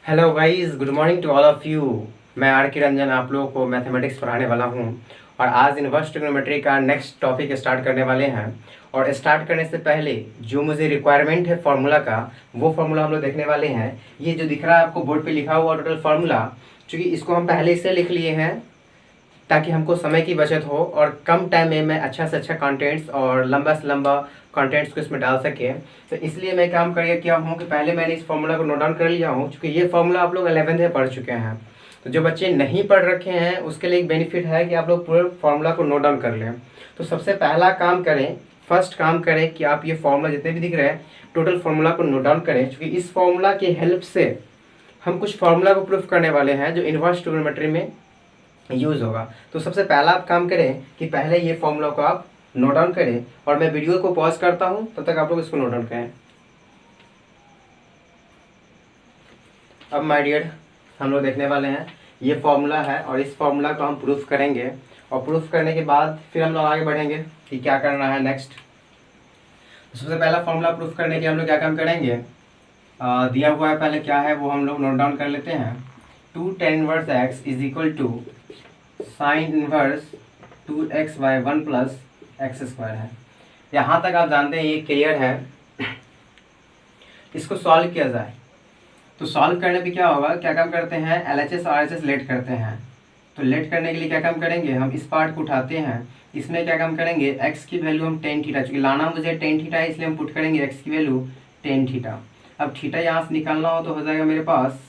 Hello guys, good morning to all of you. मैं R K Ranjan आप लोगों को मैथमेटिक्स पढ़ाने वाला हूं और आज इनवर्स ट्रिग्नोमेट्री का नेक्स्ट टॉपिक स्टार्ट करने वाले हैं। और स्टार्ट करने से पहले जो मुझे रिक्वायरमेंट है फार्मूला का, वो फार्मूला हम लोग देखने वाले हैं। ये जो दिख रहा है आपको बोर्ड पे लिखा हुआ टोटल फार्मूला, चूँकि इसको हम पहले से लिख लिए हैं ताकि हमको समय की बचत हो और कम टाइम में मैं अच्छा से अच्छा कंटेंट्स और लंबा से लंबा कंटेंट्स को इसमें डाल सके। तो इसलिए मैं काम कर किया हूँ कि पहले मैंने इस फार्मूला को नोट डाउन कर लिया हूँ, क्योंकि ये फार्मूला आप लोग 11th में पढ़ चुके हैं। तो जो बच्चे नहीं पढ़ रखे हैं उसके लिए एक बेनिफिट है कि आप लोग पूरे फार्मूला को नोट डाउन कर लें। तो सबसे पहला काम करें, फर्स्ट काम करें कि आप ये फार्मूला जितने भी दिख रहे हैं टोटल फार्मूला को नोट डाउन करें, क्योंकि इस फार्मूला की हेल्प से हम कुछ फार्मूला को प्रूफ करने वाले हैं जो इनवर्स ट्रिग्नोमेट्री में यूज़ होगा। तो सबसे पहला आप काम करें कि पहले ये फॉर्मूला को आप नोट डाउन करें और मैं वीडियो को पॉज करता हूं, तब तक आप लोग इसको नोट डाउन करें। अब माय डियर, हम लोग देखने वाले हैं ये फॉर्मूला है और इस फॉर्मूला को हम प्रूफ करेंगे और प्रूफ करने के बाद फिर हम लोग आगे बढ़ेंगे कि क्या करना है नेक्स्ट। तो सबसे पहला फॉर्मूला प्रूफ करने के हम लोग क्या काम करेंगे, दिया हुआ है पहले क्या है वो हम लोग नोट डाउन कर लेते हैं। 2 tan inverse x is equal to sine inverse 2x/1 plus x square है। यहाँ तक आप जानते हैं ये क्लियर है। इसको सॉल्व किया जाए तो सॉल्व करने पे क्या होगा, क्या काम करते हैं, LHS और RHS लेट करते हैं। तो लेट करने के लिए क्या काम करेंगे, हम इस पार्ट को उठाते हैं। इसमें क्या काम करेंगे, x की वैल्यू हम टेन थीटा, चूँकि लाना मुझे टेन थीटा है इसलिए हम पुट करेंगे x की वैल्यू टेन थीटा। अब थीटा यहाँ से निकालना हो तो हो जाएगा मेरे पास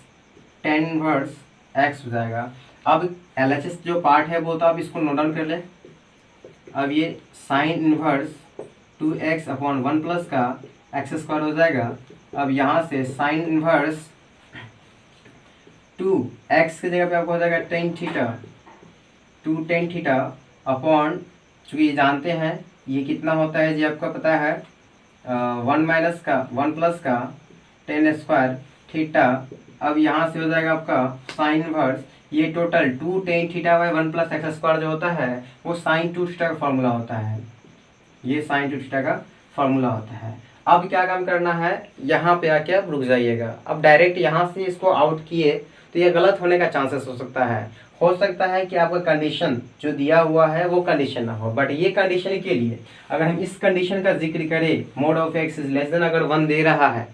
tan इनवर्स x हो जाएगा। अब LHS जो पार्ट है वो तो आप इसको नोट डाउन कर लें। अब ये साइन इनवर्स 2x/1 प्लस का एक्स स्क्वायर हो जाएगा। अब यहाँ से साइन इनवर्स 2x की जगह पे आपको हो जाएगा tan theta, 2 tan theta upon, चूँकि ये जानते हैं ये कितना होता है जी, आपका पता है 1 प्लस का टेन स्क्वायर थीटा। अब यहाँ से हो जाएगा आपका साइन इनवर्स, ये total 2 tan θ/1 plus x square जो होता है वो साइन 2 थीटा का फॉर्मूला होता है। ये साइन 2 थीटा का फॉर्मूला होता है। अब क्या काम करना है, यहाँ पे आके आप रुक जाइएगा। अब डायरेक्ट यहाँ से इसको आउट किए तो ये गलत होने का चांसेस हो सकता है कि आपका कंडीशन जो दिया हुआ है वो कंडीशन ना हो, बट ये कंडीशन के लिए अगर हम इस कंडीशन का जिक्र करें, mode of x is less than अगर 1 दे रहा है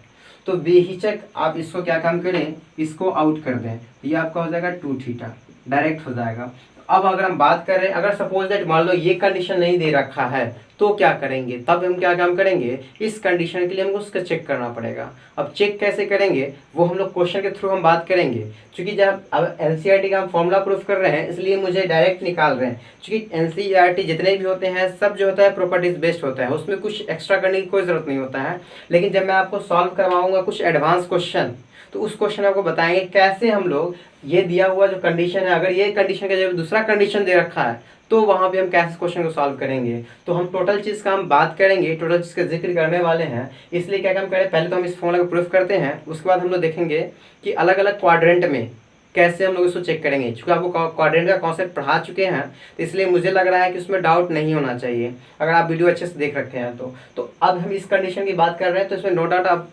तो बेहिचक आप इसको क्या काम करें, इसको आउट कर दें। ये आपका हो जाएगा 2 थीटा, डायरेक्ट हो जाएगा। अब अगर हम बात करें, अगर सपोज दैट मान लो ये कंडीशन नहीं दे रखा है तो क्या करेंगे, तब हम क्या काम करेंगे, इस कंडीशन के लिए हमको उसका चेक करना पड़ेगा। अब चेक कैसे करेंगे वो हम लोग क्वेश्चन के थ्रू हम बात करेंगे, क्योंकि जब अब एनसीईआरटी का हम फॉर्मूला प्रूफ कर रहे हैं इसलिए मुझे डायरेक्ट निकाल रहे हैं। क्योंकि एनसीईआरटी जितने भी होते हैं सब जो होता है प्रॉपर्टीज बेस्ड होता है, उसमें कुछ एक्स्ट्रा करने की कोई ज़रूरत नहीं होता है। लेकिन जब मैं आपको सॉल्व करवाऊंगा कुछ एडवांस क्वेश्चन, तो उस क्वेश्चन आपको बताएंगे कैसे हम लोग ये दिया हुआ जो कंडीशन है, अगर ये कंडीशन का जब दूसरा कंडीशन दे रखा है तो वहाँ पे हम कैसे क्वेश्चन को सॉल्व करेंगे। तो हम टोटल चीज़ का हम बात करेंगे, टोटल चीज़ का जिक्र करने वाले हैं। इसलिए क्या काम करें, पहले तो हम इस फॉर्मूला को प्रूफ करते हैं, उसके बाद हम लोग देखेंगे कि अलग अलग क्वाड्रेंट में कैसे हम लोग इसको चेक करेंगे। क्योंकि आपको क्वाड्रेंट का कॉन्सेप्ट पढ़ा चुके हैं तो इसलिए मुझे लग रहा है कि उसमें डाउट नहीं होना चाहिए, अगर आप वीडियो अच्छे से देख रखे हैं तो अब हम इस कंडीशन की बात कर रहे हैं तो इसमें नो डाउट आप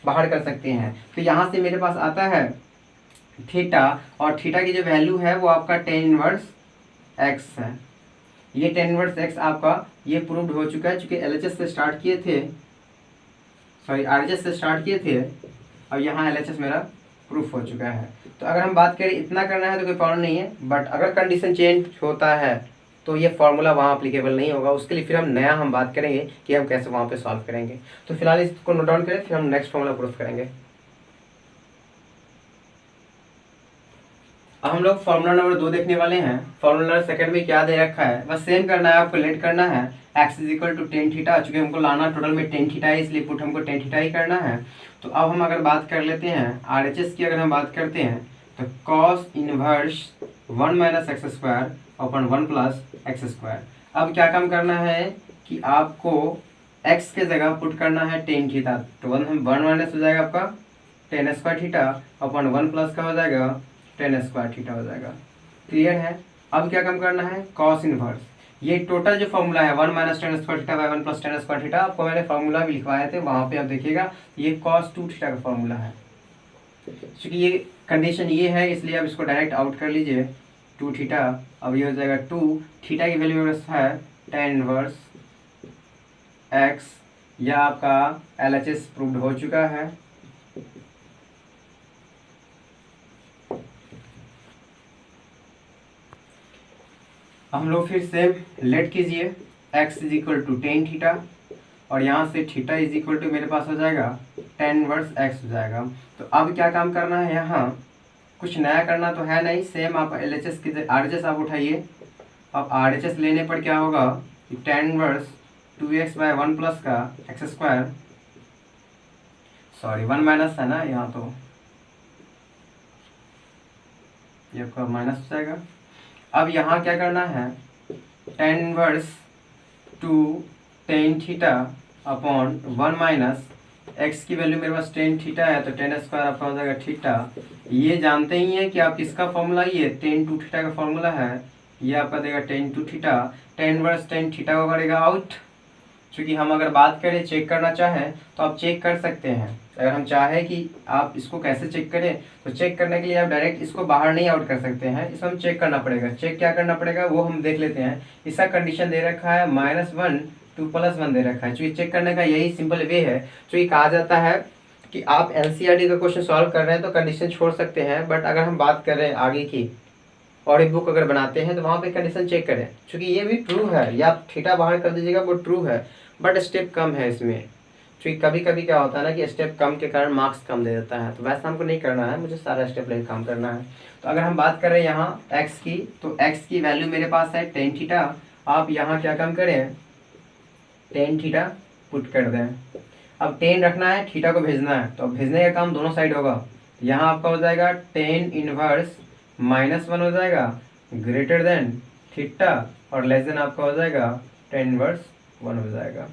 बाहर कर सकते हैं। तो यहाँ से मेरे पास आता है थीटा, और थीटा की जो वैल्यू है वो आपका टेन इनवर्स एक्स है। ये टेन इनवर्स एक्स आपका ये प्रूव्ड हो चुका है, चूँकि LHS से स्टार्ट किए थे, सॉरी RHS से स्टार्ट किए थे, और यहाँ LHS मेरा प्रूफ हो चुका है। तो अगर हम बात करें इतना करना है तो कोई प्रॉब्लम नहीं है, बट अगर कंडीशन चेंज होता है तो ये फार्मूला वहाँ अप्लीकेबल नहीं होगा। उसके लिए फिर हम बात करेंगे कि हम कैसे वहाँ पे सॉल्व करेंगे। तो फिलहाल इसको नोट डाउन करें, फिर हम नेक्स्ट फार्मूला प्रूफ करेंगे। अब हम लोग फार्मूला नंबर 2 देखने वाले हैं। फार्मूला नंबर सेकंड में क्या दे रखा है, बस सेम करना है, आपको लेट करना है x is equal to tan theta, चूँकि हमको लाना टोटल में टेन थीटा है इसलिए पुट हमको टेन थीटा ही करना है। तो अब हम अगर बात कर लेते हैं RHS की, अगर हम बात करते हैं तो cos inverse 1 minus x square upon 1 plus x square. अब क्या काम करना है कि आपको x के जगह पुट करना है टेन थीटा, तो 1 माइनस हो जाएगा आपका ten square theta upon 1 plus का हो जाएगा टेन स्क्वायर थीटा हो जाएगा। क्लियर है। अब क्या काम करना है, कॉस इनवर्स, ये टोटल जो फॉर्मूला है 1 minus ten square theta by 1 plus tan square theta, आपको मैंने फॉर्मूला भी लिखवाए थे वहाँ पे, आप देखिएगा ये cos 2 थीटा का फॉर्मूला है। क्योंकि ये कंडीशन ये है इसलिए आप इसको डायरेक्ट आउट कर लीजिए 2 थीटा। अब ये हो जाएगा 2 थीटा की वैल्यू है tan इनवर्स x। यह आपका LHS प्रूव्ड हो चुका है। हम लोग फिर से लेट कीजिए x is equal to tan theta और यहाँ से थीटा इज इक्वल टू मेरे पास हो जाएगा tan इनवर्स x हो जाएगा। तो अब क्या काम करना है, यहाँ कुछ नया करना तो है नहीं, सेम आप LHS की RHS आप उठाइए। अब RHS लेने पर क्या होगा कि tan इनवर्स 2x/1 प्लस का x स्क्वायर, सॉरी 1 माइनस है ना यहाँ, तो ये आपका माइनस हो जाएगा। अब यहाँ क्या करना है, tan inverse 2 tan theta upon 1 minus x की वैल्यू मेरे पास tan थीटा है तो tan स्क्वायर आपका हो जाएगा थीटा। ये जानते ही हैं कि आप किसका फॉर्मूला, ये tan 2 थीटा का फॉर्मूला है, ये आपका देगा tan 2 theta. tan inverse tan theta को करेगा आउट। क्योंकि हम अगर बात करें चेक करना चाहें तो आप चेक कर सकते हैं। अगर हम चाहें कि आप इसको कैसे चेक करें तो चेक करने के लिए आप डायरेक्ट इसको बाहर नहीं आउट कर सकते हैं, इसको हम चेक करना पड़ेगा। चेक क्या करना पड़ेगा वो हम देख लेते हैं। इसका कंडीशन दे रखा है -1 to +1 दे रखा है। चूँकि चेक करने का यही सिंपल वे है। चूँकि कहा जाता है कि आप NCERT का क्वेश्चन सॉल्व कर रहे हैं तो कंडीशन छोड़ सकते हैं, बट अगर हम बात कर रहे हैं आगे की और एक बुक अगर बनाते हैं तो वहाँ पे कंडीशन चेक करें। क्योंकि ये भी ट्रू है, या आप थीटा बाहर कर दीजिएगा वो ट्रू है, बट स्टेप कम है इसमें। क्योंकि कभी कभी क्या होता है ना कि स्टेप कम के कारण मार्क्स कम दे देता है, तो वैसा हमको नहीं करना है, मुझे सारा स्टेप लेकर काम करना है। तो अगर हम बात कर रहे हैं यहाँ x की, तो x की वैल्यू मेरे पास है tan थीटा। आप यहाँ क्या काम करें, tan थीटा पुट कर दें। अब tan रखना है, थीटा को भेजना है, तो भेजने का काम दोनों साइड होगा। यहाँ आपका हो जाएगा tan इनवर्स -1 हो जाएगा ग्रेटर देन थीटा और लेस देन आपका हो जाएगा tan इनवर्स 1 हो जाएगा।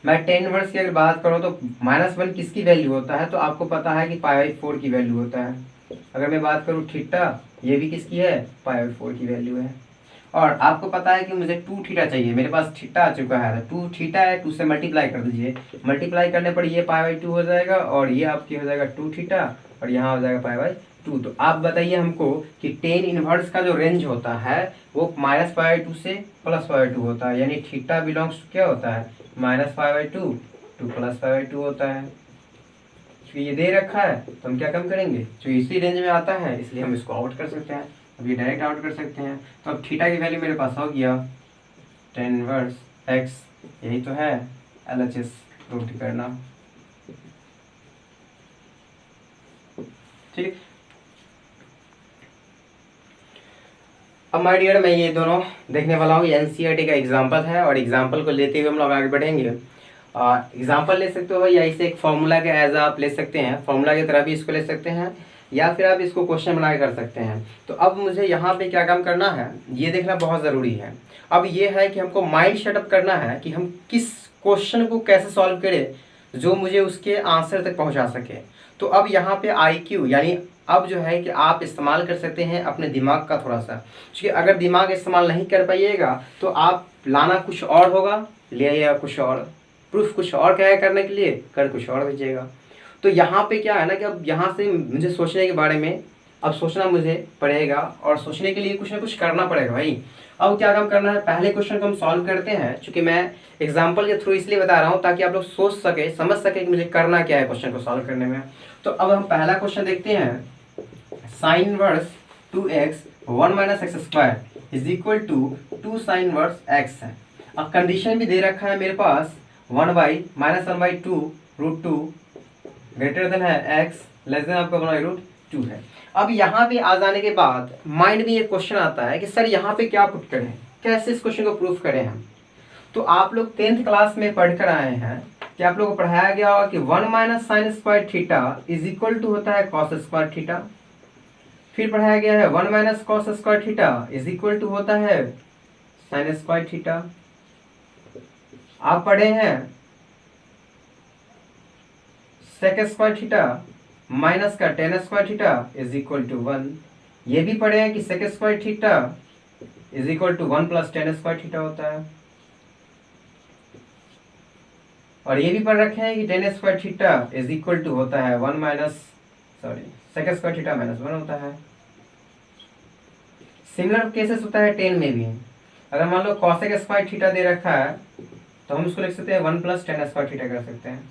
मैं tan इनवर्स की अगर बात करूँ तो -1 किसकी वैल्यू होता है, तो आपको पता है कि π/4 की वैल्यू होता है। अगर मैं बात करूँ थीटा, ये भी किसकी है, π/4 की वैल्यू है। और आपको पता है कि मुझे 2 थीटा चाहिए, मेरे पास थीटा आ चुका है, 2 थीटा है, 2 से मल्टीप्लाई कर दीजिए। मल्टीप्लाई करने पर ये π/2 हो जाएगा और ये आपकी हो जाएगा 2 थीटा और यहाँ हो जाएगा π/2। तो आप बताइए हमको कि tan इनवर्स का जो रेंज होता है वो -π/2 से +π/2 होता है, यानी थीटा बिलोंग्स क्या होता है, -π/2 to +π/2 होता है। तो ये दे रखा है तो हम क्या कम करेंगे, जो इसी रेंज में आता है इसलिए हम इसको आउट कर सकते हैं। अब ये डायरेक्ट आउट कर सकते हैं। तो अब थीटा की वैल्यू मेरे पास हो गया tan इनवर्स x, यही तो है LHS प्रूव करना। ठीक। अब माय डियर मैं ये दोनों देखने वाला हूँ, NCERT का एग्जाम्पल है और एग्जाम्पल को लेते हुए हम लोग आगे बढ़ेंगे। एग्जाम्पल ले सकते हो या इसे एक फॉर्मूला के एज आप ले सकते हैं, फॉर्मूला की तरह भी इसको ले सकते हैं, या फिर आप इसको क्वेश्चन बना के कर सकते हैं। तो अब मुझे यहाँ पे क्या काम करना है ये देखना बहुत ज़रूरी है। अब ये है कि हमको माइंड सेटअप करना है कि हम किस क्वेश्चन को कैसे सॉल्व करें जो मुझे उसके आंसर तक पहुँचा सके। तो अब यहाँ पे IQ यानी अब जो है कि आप इस्तेमाल कर सकते हैं अपने दिमाग का थोड़ा सा, क्योंकि अगर दिमाग इस्तेमाल नहीं कर पाइएगा तो आप लाना कुछ और होगा, ले आइएगा कुछ और, प्रूफ कुछ और क्या है करने के लिए, कर कुछ और दीजिएगा। तो यहाँ पे क्या है ना कि अब यहाँ से मुझे सोचने के बारे में अब सोचना मुझे पड़ेगा और सोचने के लिए कुछ ना कुछ करना पड़ेगा भाई। अब क्या काम करना है, पहले क्वेश्चन को हम सॉल्व करते हैं, क्योंकि मैं एग्जाम्पल के थ्रू इसलिए बता रहा हूँ ताकि आप लोग सोच सके, समझ सके कि मुझे करना क्या है क्वेश्चन को सॉल्व करने में। तो अब हम पहला क्वेश्चन देखते हैं, sine inverse 2x 1 minus x square is equal to 2 sine inverse x है। अब कंडीशन भी दे रखा है मेरे पास 1/-1/2 √2 ग्रेटर देन है x लेस देन आपका 1/√2 है। अब यहाँ पे आ जाने के बाद माइंड में ये क्वेश्चन आता है कि सर यहाँ पे क्या पुट करें, कैसे इस क्वेश्चन को प्रूफ करें हम। तो आप लोग 10th क्लास में पढ़कर आए हैं कि आप लोगों को पढ़ाया गया होगा कि 1 minus sine square theta is equal to होता है कॉस स्क्वायर थीटा। फिर पढ़ाया गया है 1 minus cos square theta is equal to होता है साइन स्क्वायर थीटा। आप पढ़े हैं सेक स्क्वायर थीटा माइनस का tan square theta is equal to 1। ये भी पढ़े हैं कि sec square theta is equal to 1 plus tan square theta होता है। और ये भी पढ़ रखे हैं कि tan square theta is equal to होता है 1 माइनस सेक स्क्वायर थीटा -1 होता है। सिमिलर केसेस होता है टेन में भी। अगर मान लो कॉसेक स्क्वायर थीटा दे रखा है तो हम उसको लिख सकते हैं 1 + tan स्क्वायर थीटा कर सकते हैं,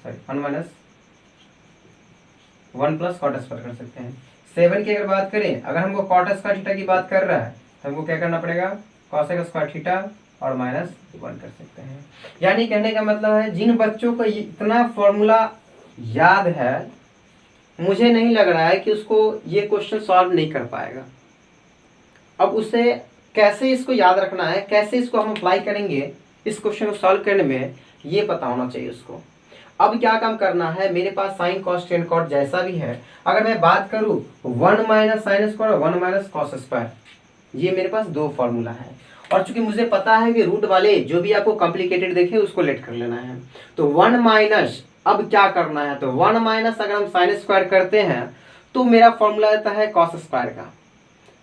1 + cot स्क्वायर कर सकते हैं। 7 की अगर बात करें, अगर हमको cot स्क्वायर थीटा की बात कर रहा है तो हमको क्या करना पड़ेगा, कॉसेक स्क्वायर थीटा और -1 कर सकते हैं। यानी कहने का मतलब है जिन बच्चों को इतना फॉर्मूला याद है, मुझे नहीं लग रहा है कि उसको ये क्वेश्चन सॉल्व नहीं कर पाएगा। अब उसे कैसे इसको याद रखना है, कैसे इसको हम अप्लाई करेंगे इस क्वेश्चन को सॉल्व करने में, ये पता होना चाहिए उसको। अब क्या काम करना है, मेरे पास साइन कॉस टेन कॉट जैसा भी है, अगर मैं बात करूं 1 - sin स्क्वायर और 1 - cos स्क्वायर, ये मेरे पास दो फॉर्मूला है। और चूंकि मुझे पता है कि रूट वाले जो भी आपको कॉम्प्लिकेटेड देखे उसको लेट कर लेना है, तो 1 - अब क्या करना है, तो 1 - अगर हम साइन स्क्वायर करते हैं तो मेरा फॉर्मूला रहता है कॉस स्क्वायर का।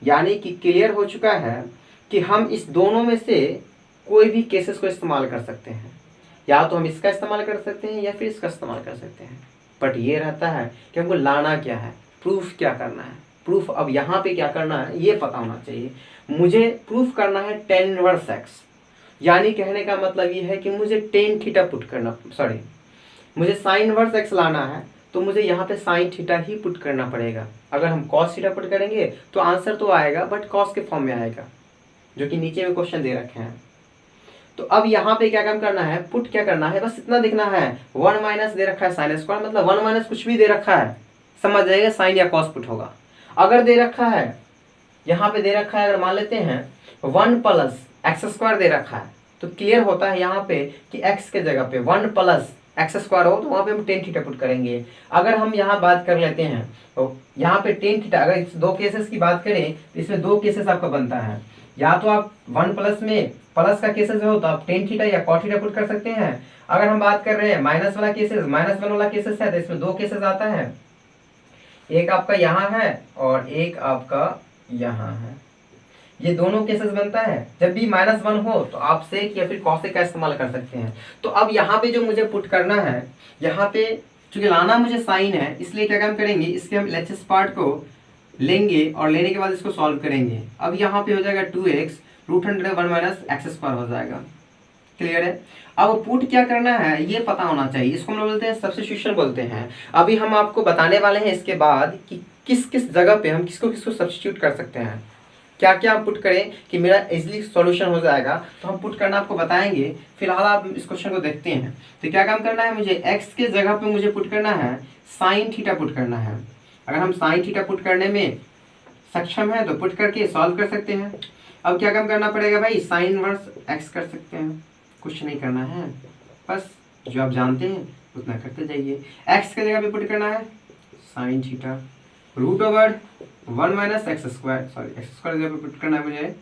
यानी कि क्लियर हो चुका है कि हम इस दोनों में से कोई भी केसेस को इस्तेमाल कर सकते हैं, या तो हम इसका इस्तेमाल कर सकते हैं या फिर इसका इस्तेमाल कर सकते हैं। बट ये रहता है कि हमको लाना क्या है, प्रूफ क्या करना है। प्रूफ अब यहाँ पे क्या करना है ये पता होना चाहिए। मुझे प्रूफ करना है tan इनवर्स x, यानी कहने का मतलब ये है कि मुझे tan थीटा पुट करना, मुझे sin इनवर्स x लाना है तो मुझे यहाँ पे sin थीटा ही पुट करना पड़ेगा। अगर हम cos थीटा पुट करेंगे तो आंसर तो आएगा बट cos के फॉर्म में आएगा, जो कि नीचे में क्वेश्चन दे रखे हैं। तो अब यहाँ पे क्या काम करना है, पुट क्या करना है, बस इतना देखना है 1 - दे रखा है साइन स्क्वायर, मतलब 1 - कुछ भी दे रखा है, समझ जाइएगा साइन या कॉस पुट होगा। अगर दे रखा है, यहाँ पे दे रखा है, अगर मान लेते हैं 1 + x² दे रखा है, तो क्लियर होता है यहाँ पे कि x के जगह पे 1 + x² हो तो वहाँ पे हम tan थीटा पुट करेंगे। अगर हम यहाँ बात कर लेते हैं तो यहाँ पे tan थीटा, अगर इस दो केसेस की बात करें तो इसमें दो केसेस आपका बनता है, या तो आप 1 + में प्लस का केसेस हो तो आप tan थीटा या cot थीटा पुट कर सकते हैं। अगर हम बात कर रहे हैं माइनस वाला केसेस, -1 वाला केसेस है तो इसमें दो केसेस आता है, एक आपका यहाँ है और एक आपका यहाँ है। ये दोनों केसेस बनता है। जब भी -1 हो तो आप सेक या फिर कॉसेक का इस्तेमाल कर सकते हैं। तो अब यहाँ पे जो मुझे पुट करना है, यहाँ पे चूंकि लाना मुझे साइन है, इसलिए क्या काम करेंगे, इसके हम LHS पार्ट को लेंगे और लेने के बाद इसको सॉल्व करेंगे। अब यहाँ पे हो जाएगा 2x √100 x² हो जाएगा। क्लियर है। अब पुट क्या करना है ये पता होना चाहिए, इसको हम लोग बोलते हैं सब्स्टिट्यूशन बोलते हैं। अभी हम आपको बताने वाले हैं इसके बाद कि किस किस जगह पे हम किसको किसको सब्स्टिट्यूट कर सकते हैं, क्या क्या पुट करें कि मेरा इजीली सॉल्यूशन हो जाएगा। तो हम पुट करना आपको बताएंगे। फिलहाल आप इस क्वेश्चन को देखते हैं। तो क्या काम करना है, मुझे x के जगह पे मुझे पुट करना है साइन थीटा पुट करना है। अगर हम साइन थीटा पुट करने में सक्षम है तो पुट करके सॉल्व कर सकते हैं। अब क्या काम करना पड़ेगा भाई, साइन इनवर्स x कर सकते हैं, कुछ नहीं करना है, बस जो आप जानते हैं उतना करते जाइए। x के जगह पे पुट करना है साइन थीटा √1 - x² x² जगह पे पुट करना है मुझे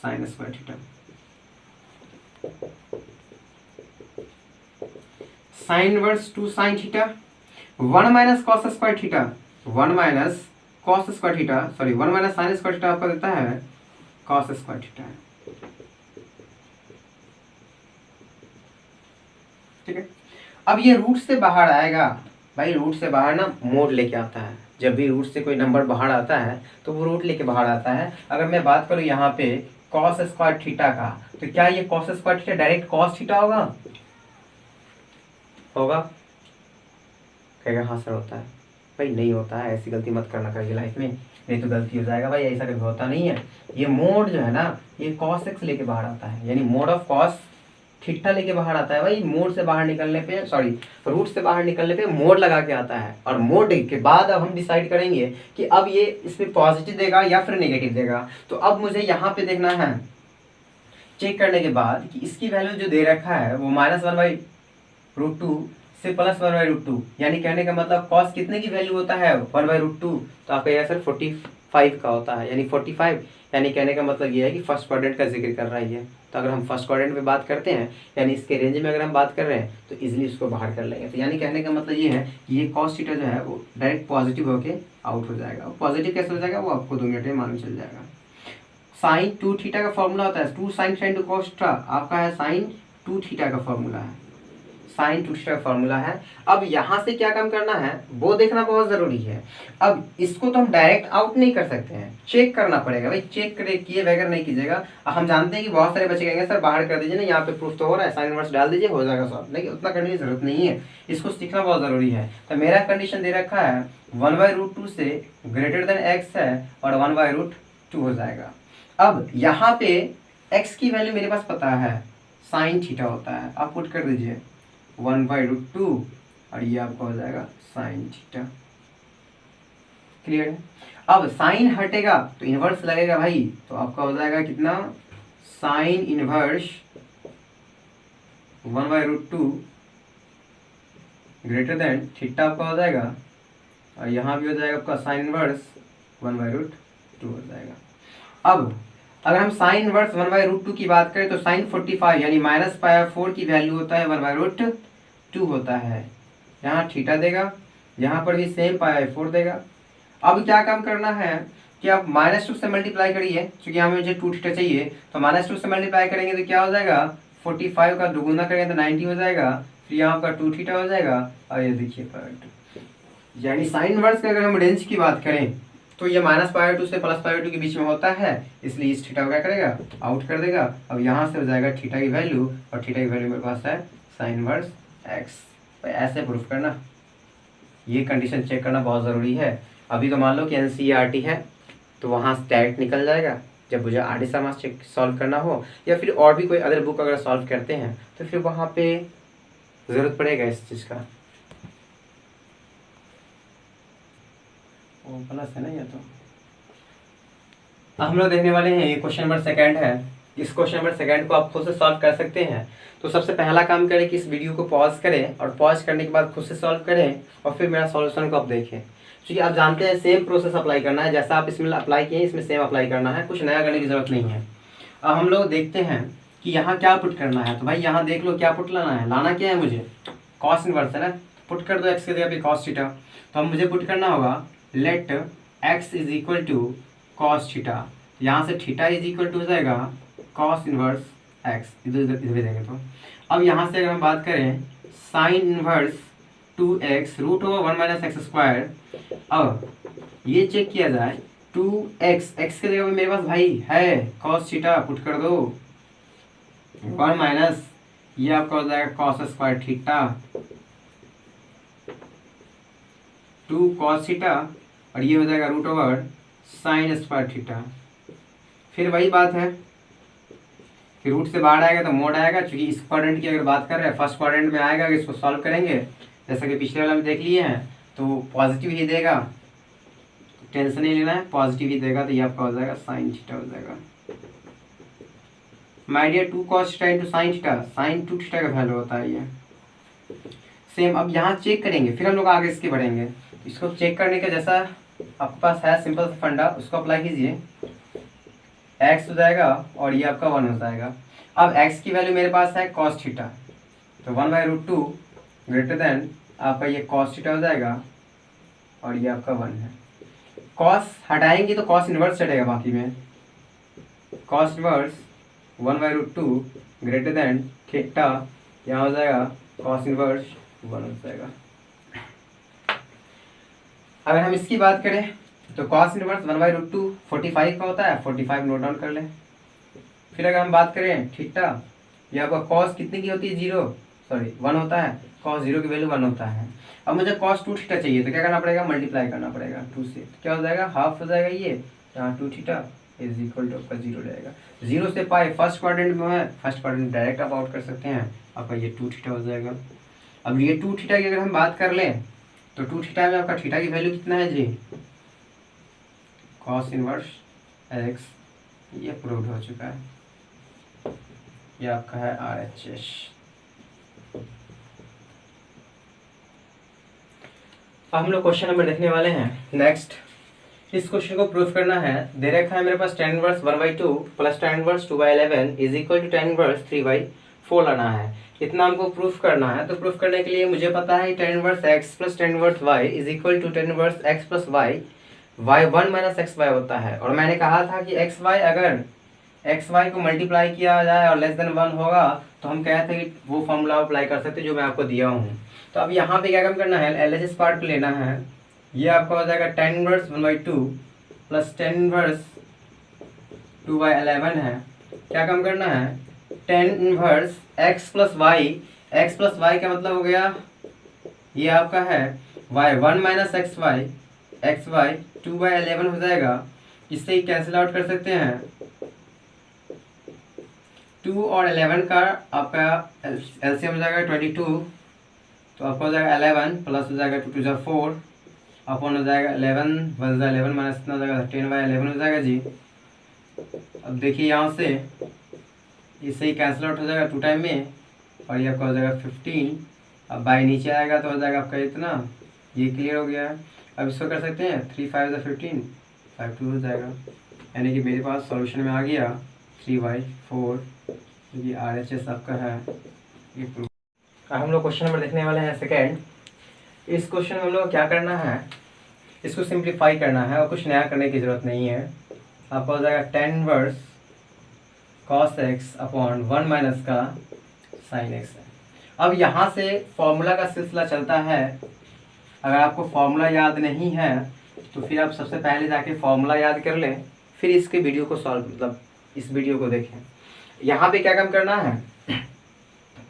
sign square theta. Sine inverse 2 sine theta 1 - cos square theta 1 - cos square theta 1 - sign square theta आपका देता है cos स्क्वायर थीटा। ठीक है। अब ये रूट से बाहर आएगा भाई, रूट से बाहर ना मोड लेके आता है। जब भी रूट से कोई नंबर बाहर आता है तो वो रूट लेके बाहर आता है। अगर मैं बात करूँ यहाँ पे cos स्क्वायर थीटा का, तो क्या ये cos square theta direct cos theta होगा? कहेगा हाँ सर होता है। भाई नहीं होता है, ऐसी गलती मत करना करिए लाइफ में, नहीं तो गलती हो जाएगा भाई, ऐसा कभी होता नहीं है। ये मोड जो है ना ये cos x लेके बाहर आता है, यानी मोड ऑफ cos थीटा लेके बाहर आता है भाई। मोड से बाहर निकलने पे रूट से बाहर निकलने पे मोड लगा के आता है। और मोड के बाद अब हम डिसाइड करेंगे कि अब ये इसमें पॉजिटिव देगा या फिर नेगेटिव देगा। तो अब मुझे यहाँ पे देखना है, चेक करने के बाद कि इसकी वैल्यू जो दे रखा है वो -1/√2 से +1/√2, यानी कहने का मतलब cos कितने की वैल्यू होता है 1/√2, तो आपका यह सर 45 का होता है, यानी 45, यानी कहने का मतलब ये है कि फर्स्ट क्वाड्रेंट का जिक्र कर रहा है। तो अगर हम फर्स्ट क्वाड्रेंट में बात करते हैं, यानी इसके रेंज में अगर हम बात कर रहे हैं तो इजीली इसको बाहर कर लेंगे। तो यानी कहने का मतलब ये है कि ये cos थीटा जो है वो डायरेक्ट पॉजिटिव होके आउट हो जाएगा। पॉजिटिव कैसे हो जाएगा वो आपको 2 मिनट में मालूम चल जाएगा। साइन 2 थीटा का फॉर्मूला होता है 2 sin 2 cos थीटा, आपका है साइन 2 थीटा का फॉर्मूला है। साइन टू थीटा का फॉर्मूला है। अब यहाँ से क्या काम करना है वो देखना बहुत ज़रूरी है। अब इसको तो हम डायरेक्ट आउट नहीं कर सकते हैं, चेक करना पड़ेगा भाई, चेक करे किए बगैर नहीं कीजिएगा। हम जानते हैं कि बहुत सारे बच्चे कहेंगे सर बाहर कर दीजिए ना, यहाँ पे प्रूफ तो हो रहा है, साइन इनवर्स डाल दीजिए हो जाएगा सॉल्व। नहीं, उतना करने की जरूरत नहीं है, इसको सीखना बहुत ज़रूरी है। तो मेरा कंडीशन दे रखा है 1/√2 से ग्रेटर देन x है और 1/√2 हो जाएगा। अब यहाँ पे x की वैल्यू मेरे पास पता है साइन थीटा होता है, आप पुट कर दीजिए 1/√2 और ये आपका हो जाएगा साइन थीटा। क्लियर है? अब साइन हटेगा तो इनवर्स लगेगा भाई, तो आपका हो जाएगा कितना, sine inverse 1/√2 greater than theta आपका हो जाएगा, और यहाँ भी हो जाएगा आपका साइन इनवर्स 1/√2 हो जाएगा। अब अगर हम साइन इनवर्स 1/√2 की बात करें तो साइन 45 यानी -π/4 की वैल्यू होता है 1/√2 होता है। यहाँ थीटा देगा, यहाँ पर भी सेम π/4 देगा। अब क्या काम करना है कि आप -2 से मल्टीप्लाई करिए, क्योंकि हमें मुझे 2 थीटा चाहिए, तो -2 से मल्टीप्लाई करेंगे तो क्या हो जाएगा, 45 का दुगुना करेंगे तो 90 हो जाएगा, फिर यहाँ का 2 थीटा हो जाएगा, और ये देखिए π/2। यानी साइन इनवर्स का अगर हम रेंज की बात करें तो ये -π/2 से +π/2 के बीच में होता है, इसलिए इस थीटा को क्या करेगा, आउट कर देगा। अब यहाँ से हो जाएगा थीटा की वैल्यू, और थीटा की वैल्यू मेरे पास है साइन इनवर्स x। ऐसे प्रूफ करना, ये कंडीशन चेक करना बहुत ज़रूरी है। अभी तो मान लो कि NCERT है तो वहाँ से डायरेक्ट निकल जाएगा, जब मुझे RD समास चेक सॉल्व करना हो या फिर और भी कोई अदर बुक अगर सॉल्व करते हैं तो फिर वहाँ पे ज़रूरत पड़ेगा इस चीज़ का। वो प्लस है ना ये तो। अब हम लोग देखने वाले हैं, ये क्वेश्चन नंबर 2 है। इस क्वेश्चन नंबर 2 को आप खुद से सॉल्व कर सकते हैं। तो सबसे पहला काम करें कि इस वीडियो को पॉज करें, और पॉज करने के बाद खुद से सॉल्व करें, और फिर मेरा सॉल्यूशन को आप देखें। क्योंकि आप जानते हैं सेम प्रोसेस अप्लाई करना है, जैसा आप इसमें अप्लाई किए इसमें सेम अप्लाई करना है, कुछ नया करने की जरूरत नहीं है। अब हम लोग देखते हैं कि यहाँ क्या पुट करना है। तो भाई यहाँ देख लो क्या पुट लाना है, लाना क्या है मुझे, कॉस इनवर्स है ना, पुट कर दो x के जगह पे कॉस थीटा। तो हम मुझे पुट करना होगा let x is equal to cos theta, यहाँ से थीटा इज इक्वल टू हो जाएगा कॉस इनवर्स x, इधर इधर देंगे। तो अब यहाँ से अगर हम बात करें साइन इनवर्स 2x √1 - x², अब ये चेक किया जाए 2x, x के जगह पे मेरे पास भाई है कॉस थीटा, पुट कर दो 1 माइनस ये आपका हो जाएगा cos² थीटा 2 cos थीटा, और ये हो जाएगा √sin² थीटा। फिर वही बात है कि रूट से बाहर आएगा तो मोड आएगा, क्योंकि इस क्वाड्रेंट की अगर बात कर रहे हैं फर्स्ट क्वाड्रेंट में आएगा, इसको सॉल्व करेंगे जैसा कि पिछले वाला में देख लिए हैं, तो पॉजिटिव ही देगा, टेंशन नहीं लेना है, पॉजिटिव ही देगा। तो ये आपका हो जाएगा साइन थीटा हो जाएगा। My dear 2 cos theta into sine theta, sine 2 theta का वैल्यू होता है ये सेम। अब यहाँ चेक करेंगे, फिर हम लोग आगे इसके बढ़ेंगे। इसको चेक करने का जैसा आपके पास है सिंपल सा फंडा, उसको अप्लाई कीजिए, x हो जाएगा और ये आपका 1 हो जाएगा। अब x की वैल्यू मेरे पास है cos थीटा, तो 1/√2 ग्रेटर देन आपका ये cos थीटा हो जाएगा, और ये आपका 1 है। cos हटाएंगे तो cos इनवर्स चलेगा, बाकी में cos inverse 1/√2 greater than theta, यहाँ हो जाएगा cos इनवर्स 1 हो जाएगा। अगर हम इसकी बात करें तो cos इनवर्स 1/√2 45 का होता है, 45 नोट डाउन कर लें। फिर अगर हम बात करें थीटा, ये आपका cos कितने की होती है, 1 होता है, cos 0 की वैल्यू 1 होता है। अब मुझे cos 2 थीटा चाहिए, तो क्या करना पड़ेगा, मल्टीप्लाई करना पड़ेगा 2 से, तो क्या हो जाएगा हाफ हो जाएगा ये, यहाँ 2 थीटा इज इक्वल टू आपका 0 रहेगा। 0 से पाई फर्स्ट क्वाड्रेंट में है, फर्स्ट क्वाड्रेंट डायरेक्ट आप आउट कर सकते हैं, आपका ये 2 थीटा हो जाएगा। अब ये 2 थीटा की अगर हम बात कर लें तो 2 थीटा में आपका थीटा की वैल्यू कितना है जी, cos इनवर्स x, ये प्रूव हो चुका है, ये आपका है RHS। अब हम लोग क्वेश्चन नंबर देखने वाले हैं नेक्स्ट। इस क्वेश्चन को प्रूफ करना है, दे रखा है मेरे पास tan inverse 1/2 plus tan inverse 2/11 is equal to tan inverse 3/4 लाना है। इतना हमको प्रूफ करना है। तो प्रूफ करने के लिए मुझे पता है tan inverse x plus tan inverse y is equal to tan inverse x plus y, y 1 minus xy होता है। और मैंने कहा था कि xy अगर एक्स वाई को मल्टीप्लाई किया जाए और लेस देन 1 होगा तो हम कहते हैं कि वो फॉर्मूला अप्लाई कर सकते हैं जो मैं आपको दिया हूँ। तो अब यहाँ पे क्या काम करना है, LHS पार्ट को लेना है। ये आपका हो जाएगा tan inverse 1/2 plus tan inverse 2/11 है। क्या काम करना है, tan inverse x plus y, x plus y का मतलब हो गया ये आपका है y 1 माइनस एक्स वाई 2/11 हो जाएगा। इससे ही कैंसिल आउट कर सकते हैं, 2 और 11 का आपका एलसीएम हो जाएगा 22, तो आपका हो जाएगा 11 प्लस हो जाएगा 2 2 4 अपन हो जाएगा 11 1 11 माइनस कितना हो जाएगा 10/11 हो जाएगा जी। अब देखिए यहाँ से इससे ही कैंसिल आउट हो जाएगा 2 टाइम में और ये आपका हो जाएगा 15। अब बाई नीचे आएगा तो हो जाएगा आपका इतना, ये क्लियर हो गया है। अब इसको कर सकते हैं 3 5 15 5 2 हो जाएगा, यानी कि मेरे पास सॉल्यूशन में आ गया 3/4 क्योंकि RHS आपका है ये प्रूफ। अब हम लोग क्वेश्चन नंबर देखने वाले हैं सेकेंड। इस क्वेश्चन में हम लोग क्या करना है, इसको सिंप्लीफाई करना है और कुछ नया करने की ज़रूरत नहीं है। आपका हो जाएगा tan inverse cos x upon 1 minus का sin x है। अब यहाँ से फॉर्मूला का सिलसिला चलता है। अगर आपको फॉर्मूला याद नहीं है तो फिर आप सबसे पहले जाके फॉर्मूला याद कर लें, फिर इसके वीडियो को सॉल्व मतलब इस वीडियो को देखें। यहाँ पे क्या काम करना है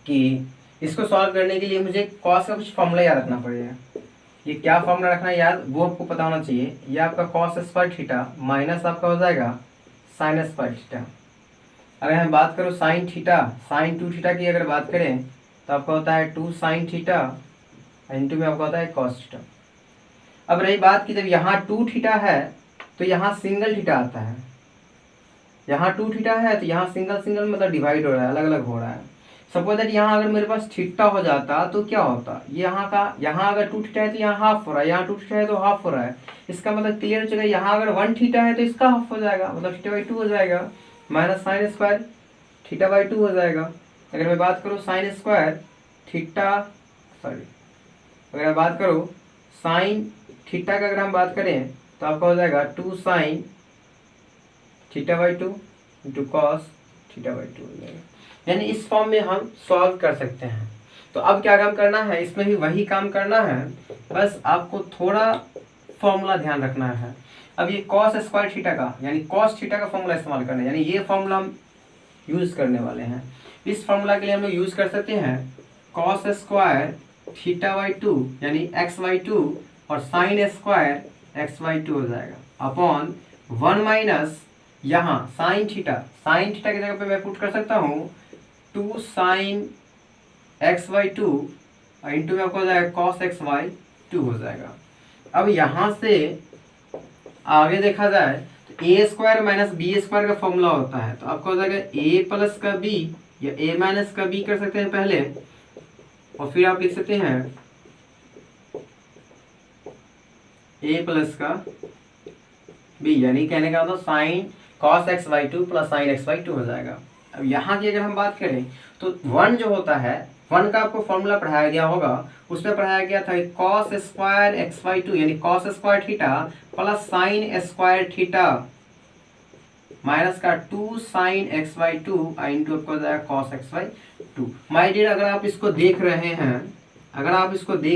कि इसको सॉल्व करने के लिए मुझे कॉस का कुछ फॉर्मूला याद रखना पड़ेगा। ये क्या फॉर्मूला रखना है याद, वो आपको पता होना चाहिए। ये आपका कॉस स्क्वायर थीटा माइनस आपका हो जाएगा साइन स्क्वायर थीटा। अगर हम बात करो साइन थीटा, साइन 2 थीटा की अगर बात करें तो आपका होता है 2 साइन थीटा इंटू में आपका होता है कॉस थीटा। अब रही बात कि जब यहाँ 2 थीटा है तो यहाँ सिंगल थीटा आता है, यहाँ 2 थीटा है तो यहाँ सिंगल सिंगल मतलब डिवाइड हो रहा है, अलग अलग हो रहा है। सपोज दैट यहाँ अगर मेरे पास थीटा हो जाता तो क्या होता, यहाँ का यहाँ अगर 2 थीटा है तो यहाँ हाफ हो रहा है, यहाँ 2 थीटा है तो हाफ हो रहा है। इसका मतलब क्लियर हो जाएगा, यहाँ अगर 1 थीटा है तो इसका हाफ हो जाएगा, मतलब थीटा/2 हो जाएगा, माइनस साइन स्क्वायर थीटा/2 हो जाएगा। अगर मैं बात करूँ साइन स्क्वायर थीटा अगर मैं बात करूँ साइन थीटा का अगर हम बात करें तो आपका हो जाएगा 2 साइन थीटा/2 इंटू कॉस थीटा/2 हो जाएगा। यानी इस फॉर्म में हम सॉल्व कर सकते हैं। तो अब क्या काम करना है, इसमें भी वही काम करना है, बस आपको थोड़ा फॉर्मूला ध्यान रखना है। अब ये कॉस स्क्वायर थीटा का यानी कॉस थीटा का फॉर्मूला इस्तेमाल करना है, यानी ये फॉर्मूला हम यूज़ करने वाले हैं। इस फॉर्मूला के लिए हम लोग यूज़ कर सकते हैं कॉस स्क्वायर थीटा/2 यानी x/2 और साइन स्क्वायर x/2 हो जाएगा अपॉन 1 माइनस यहाँ साइन थीटा की जगह पे मैं पुट कर सकता हूँ 2 साइन x/2 इंटू में आपको हो जाएगा cos x/2 हो जाएगा। अब यहाँ से आगे देखा जाए तो ए स्क्वायर माइनस बी स्क्वायर का फॉर्मूला होता है, तो आपको हो जाएगा ए प्लस का बी या ए माइनस का बी कर सकते हैं पहले, और फिर आप लिख सकते हैं ए प्लस का बी, यानी कहने का मतलब sign cos x/2 plus sine x/2 हो जाएगा। अब यहाँ की अगर हम बात करें तो 1 जो होता है 1 का आपको फॉर्मूला पढ़ाया गया होगा, उसमें पढ़ाया गया था cos स्क्वायर x/2 यानी cos square theta plus sine square theta minus का 2 साइन x/2 इंटू आपको हो जाएगा cos x/2। माय डियर अगर आप इसको देख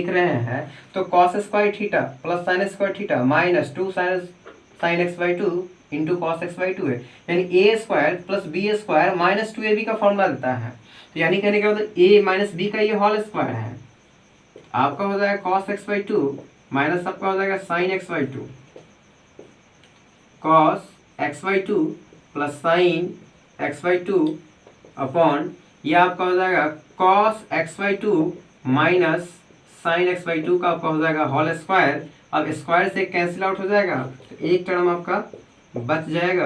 रहे हैं तो cos square theta plus sine square theta minus 2 sine x/2 into cos x/2 है, यानी a square plus b square minus 2ab का फॉर्मूला देता है। तो यानी कहने का मतलब a माइनस बी का ये होल स्क्वायर है, आपका हो जाएगा cos x/2 माइनस आपका हो जाएगा sine x/2 cos x/2 plus sine x/2 upon ये आपका हो जाएगा cos x/2 minus sign x/2 का आपका हो जाएगा होल स्क्वायर। अब स्क्वायर से कैंसिल आउट हो जाएगा तो एक टर्म आपका बच जाएगा।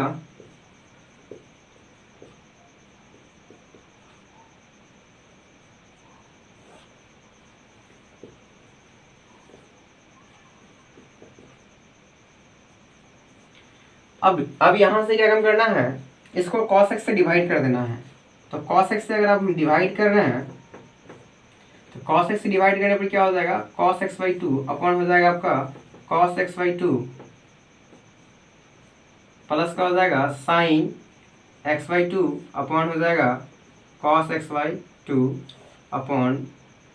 अब यहां से क्या काम करना है, इसको cos x से डिवाइड कर देना है। तो cos x से अगर आप डिवाइड कर रहे हैं तो cos x से डिवाइड करने पर क्या हो जाएगा cos x/2 अपॉन हो जाएगा आपका cos x/2 प्लस का हो जाएगा sine x by two upon हो जाएगा cos x by two upon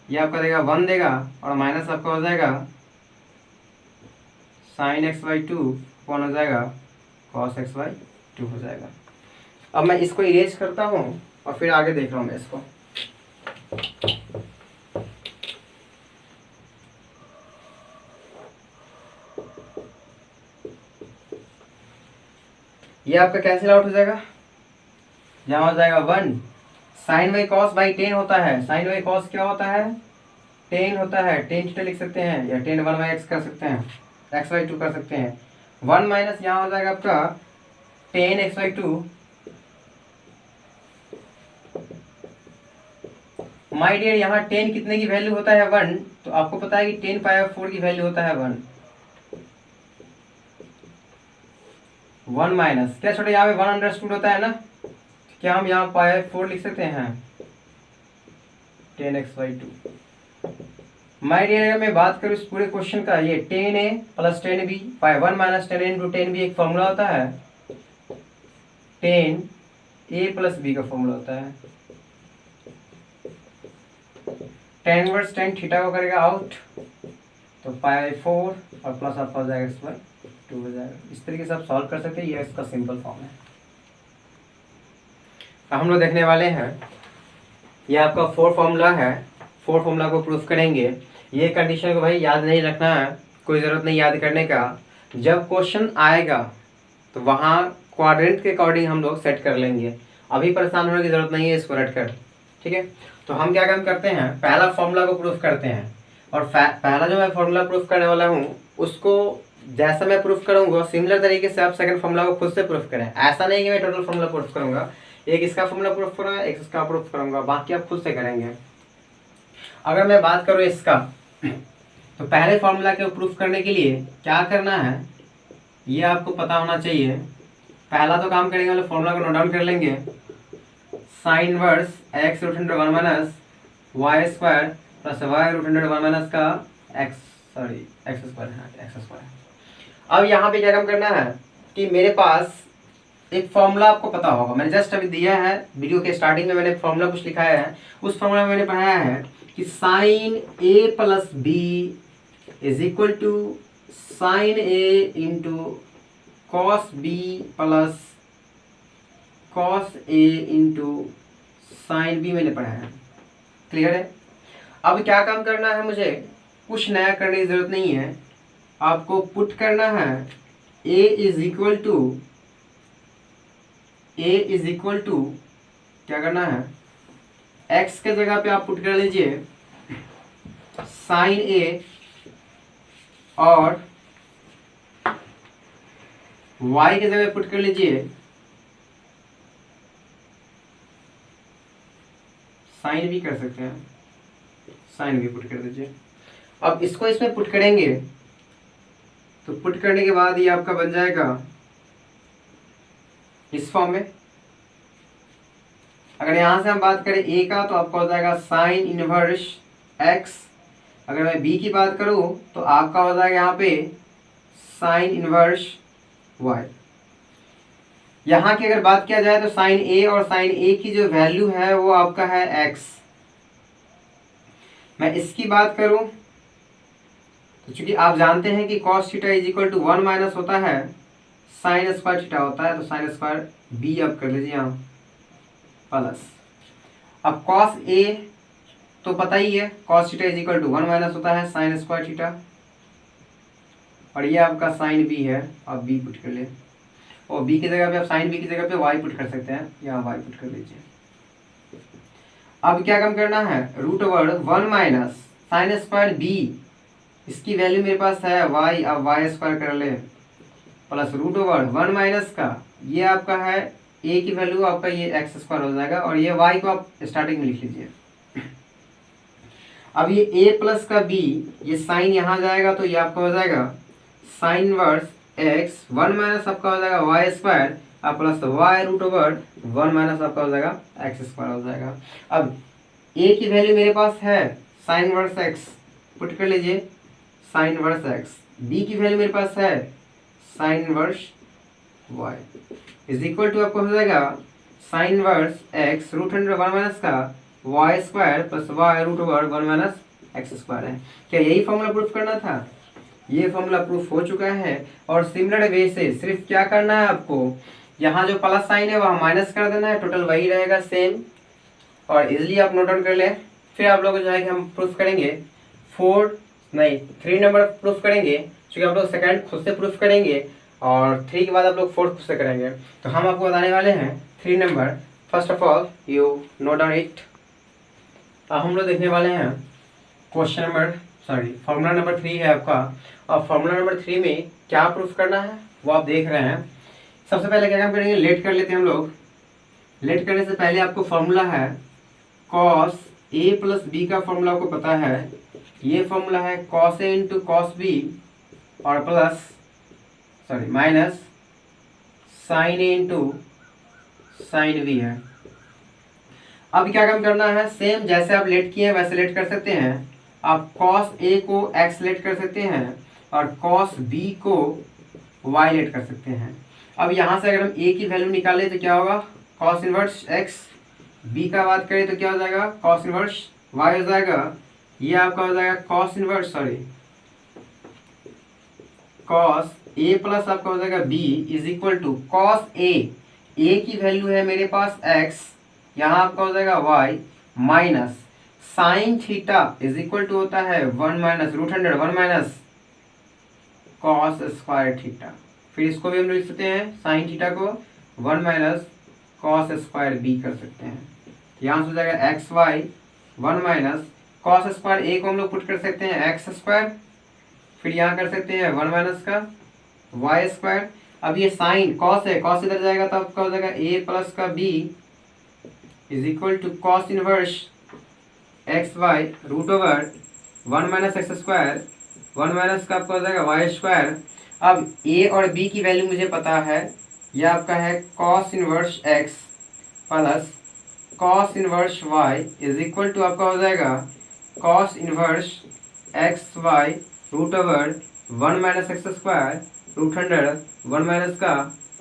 ये आपका देगा 1 देगा और माइनस आपका हो जाएगा sine x by two upon हो जाएगा कॉस एक्स बाई टू हो जाएगा। अब मैं इसको इरेज करता हूँ और फिर आगे देख रहा हूँ मैं इसको। ये आपका कैंसिल आउट हो जाएगा, यहाँ हो जाएगा 1 sine by cos by tan होता है। साइन बाई कॉस क्या होता है, टेन होता है। टेन थीटा लिख सकते हैं या टेन 1 बाई एक्स कर सकते हैं, एक्स बाई टू कर सकते हैं। 1 माइनस यहाँ हो जाएगा आपका tan x by two. My dear यहाँ टेन कितने की वैल्यू होता है 1, तो आपको पता है कि 10 पावर 4 की वैल्यू होता है 1। 1 माइनस क्या छोटे यहाँ पे 1 अंडरस्टूड होता है ना, क्या हम यहाँ पावर 4 लिख सकते हैं 10x by two. My dear मैं बात करूँ इस पूरे क्वेश्चन का, ये 10a plus 10b by 1 minus 10a into 10b एक फॉर्मूला होता है, 10a प्लस b का फॉर्मूला होता है। tan इनवर्स tan थीटा को करेगा आउट तो पाई 4 और प्लस आपका हो जाएगा इस पर 2 हो जाएगा। इस तरीके से आप सॉल्व कर सकते हैं, ये इसका सिंपल फॉर्म है। अब हम लोग देखने वाले हैं, ये आपका 4 फॉर्मूला है, 4 फॉर्मूला को प्रूफ करेंगे। ये कंडीशन को भाई याद नहीं रखना है, कोई ज़रूरत नहीं याद करने का। जब क्वेश्चन आएगा तो वहाँ क्वाड्रेंट के अकॉर्डिंग हम लोग सेट कर लेंगे, अभी परेशान होने की ज़रूरत नहीं है इसको रट कर, ठीक है। तो हम क्या काम करते हैं, पहला फॉर्मूला को प्रूफ करते हैं और पहला जो मैं फॉर्मूला प्रूफ करने वाला हूँ उसको जैसा मैं प्रूफ करूँगा सिमिलर तरीके से आप सेकंड फॉर्मूला को खुद से प्रूफ करें। ऐसा नहीं कि मैं टोटल फॉर्मूला प्रूफ करूँगा, एक इसका फॉर्मूला प्रूफ करूँगा एक इसका प्रूफ करूँगा, बाकी आप खुद से करेंगे। अगर मैं बात करूँ इसका, तो पहले फॉर्मूला के प्रूफ करने के लिए क्या करना है ये आपको पता होना चाहिए। पहला तो काम करेंगे मतलब फॉर्मूला को नोट डाउन कर लेंगे, sine inverse x root under 1 minus y square plus y root under 1 minus का एक्स स्क्वायर है, एक्स स्क्वायर। अब यहाँ पे क्या काम करना है कि मेरे पास एक फॉर्मूला आपको पता होगा, मैंने जस्ट अभी दिया है वीडियो के स्टार्टिंग में, मैंने फॉर्मूला कुछ लिखाया है, उस फॉर्मूला में मैंने पढ़ाया है कि sine A plus B is equal to sine A into cos B plus cos A into sine B मैंने पढ़ाया है, क्लियर है। अब क्या काम करना है, मुझे कुछ नया करने की जरूरत नहीं है, आपको पुट करना है a इज इक्वल टू क्या करना है, x के जगह पे आप पुट कर लीजिए साइन a और y के जगह पुट कर लीजिए साइन भी कर सकते हैं, साइन भी पुट कर दीजिए। अब इसको इसमें पुट करेंगे तो पुट करने के बाद ये आपका बन जाएगा इस फॉर्म में। अगर यहां से हम बात करें a का तो आपका हो जाएगा साइन इनवर्स x। अगर मैं b की बात करूं तो आपका हो जाएगा यहाँ पे साइन इनवर्स y। यहाँ की अगर बात किया जाए तो साइन a और साइन a की जो वैल्यू है वो आपका है x। मैं इसकी बात करूं तो चूंकि आप जानते हैं कि cos theta is equal to 1 minus होता है साइन स्क्वायर थीटा होता है, तो साइन स्क्वायर b आप कर लीजिए यहाँ प्लस। अब cos a तो पता ही है cos theta is equal to 1 minus होता है साइन स्क्वायर थीटा, और ये आपका साइन b है, आप b पुट कर ले, और b की जगह पे आप साइन b की जगह पे y पुट कर सकते हैं, यहाँ y पुट कर लीजिए। अब क्या काम करना है, root over 1 minus sine square b, इसकी वैल्यू मेरे पास है y, अब y स्क्वायर कर ले प्लस रूट ओवर 1 माइनस का ये आपका है a की वैल्यू आपका ये x स्क्वायर हो जाएगा, और ये y को आप स्टार्टिंग में लिख लीजिए। अब ये a प्लस का b, ये साइन यहाँ जाएगा तो ये आपका हो जाएगा साइन इनवर्स x 1 माइनस आपका हो जाएगा y स्क्वायर अब plus y root over 1 minus आपका हो जाएगा x स्क्वायर हो जाएगा। अब a की वैल्यू मेरे पास है साइन इनवर्स x, पुट कर लीजिए साइन इनवर्स x, b की वैल्यू मेरे पास है sine inverse y is equal to आपको हो जाएगा sine inverse x root under one minus का y square plus y root over one minus x square है। क्या यही फॉर्मूला प्रूफ करना था? ये फॉर्मूला प्रूफ हो चुका है। और सिमिलर वे से सिर्फ क्या करना है आपको, यहाँ जो प्लस साइन है वहाँ माइनस कर देना है, टोटल वही रहेगा सेम। और इजिली आप नोट डाउन कर लें। फिर आप लोग जो है कि हम प्रूफ करेंगे 3 नंबर प्रूफ करेंगे, क्योंकि आप लोग सेकंड खुद से प्रूफ करेंगे और 3 के बाद आप लोग 4 खुद से करेंगे। तो हम आपको बताने वाले हैं 3 number. First of all you note down it. अब हम लोग देखने वाले हैं फॉर्मूला नंबर 3 है आपका। और फॉर्मूला नंबर 3 में क्या प्रूफ करना है वो आप देख रहे हैं। सबसे पहले क्या काम करेंगे, लेट कर लेते हैं हम लोग। लेट करने से पहले आपको फॉर्मूला है cos a प्लस बी का फॉर्मूला आपको पता है। ये फॉर्मूला है cos a into cos b और minus sine a into sine b है। अब क्या काम करना है, सेम जैसे आप लेट किए हैं वैसे लेट कर सकते हैं। आप cos a को x लेट कर सकते हैं और cos b को y लेट कर सकते हैं। अब यहाँ से अगर हम a की वैल्यू निकालें तो क्या होगा, cos इनवर्स x। b का बात करें तो क्या हो जाएगा, cos इनवर्स y हो जाएगा। ये आपका हो जाएगा cos a प्लस आपका हो जाएगा b is equal to cos a की वैल्यू है मेरे पास x, यहाँ आपका हो जाएगा y minus sine theta is equal to होता है 1 minus root under 1 minus cos square theta. फिर इसको भी हम लिख सकते हैं साइन थीटा को 1 माइनस cos स्क्वायर b कर सकते हैं। यहाँ से हो जाएगा x y 1 minus cos square a को हम लोग पुट कर सकते हैं एक्स स्क्वायर, फिर यहाँ कर सकते हैं 1 माइनस का वाई स्क्वायर। अब ये साइन cos है, cos इधर जाएगा तो आपका हो जाएगा a प्लस का b is equal to cos inverse x y root over 1 minus x square 1 minus का आपका हो जाएगा वाई स्क्वायर। अब a और b की वैल्यू मुझे पता है, यह आपका है cos inverse x plus cos inverse y is equal to आपका हो जाएगा cos inverse x y root over 1 minus x square root under 1 minus का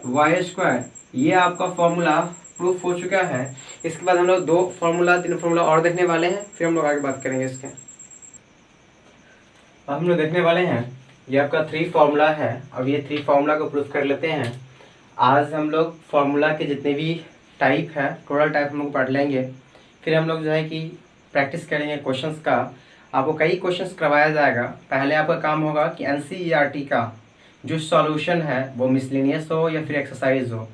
वाई स्क्वायर। ये आपका फॉर्मूला प्रूफ हो चुका है। इसके बाद हम लोग 3 फार्मूला और देखने वाले हैं, फिर हम लोग आगे बात करेंगे इसके। हम लोग देखने वाले हैं ये आपका 3 फार्मूला है। अब ये 3 फार्मूला को प्रूफ कर लेते हैं। आज हम लोग फार्मूला के जितने भी टाइप है टोटल टाइप हम लोग पढ़ लेंगे। फिर हम लोग जो है कि प्रैक्टिस करेंगे क्वेश्चंस का। आपको कई क्वेश्चंस करवाया जाएगा। पहले आपका काम होगा कि NCERT का जो सॉल्यूशन है वो मिसलेनियस हो या फिर एक्सरसाइज हो,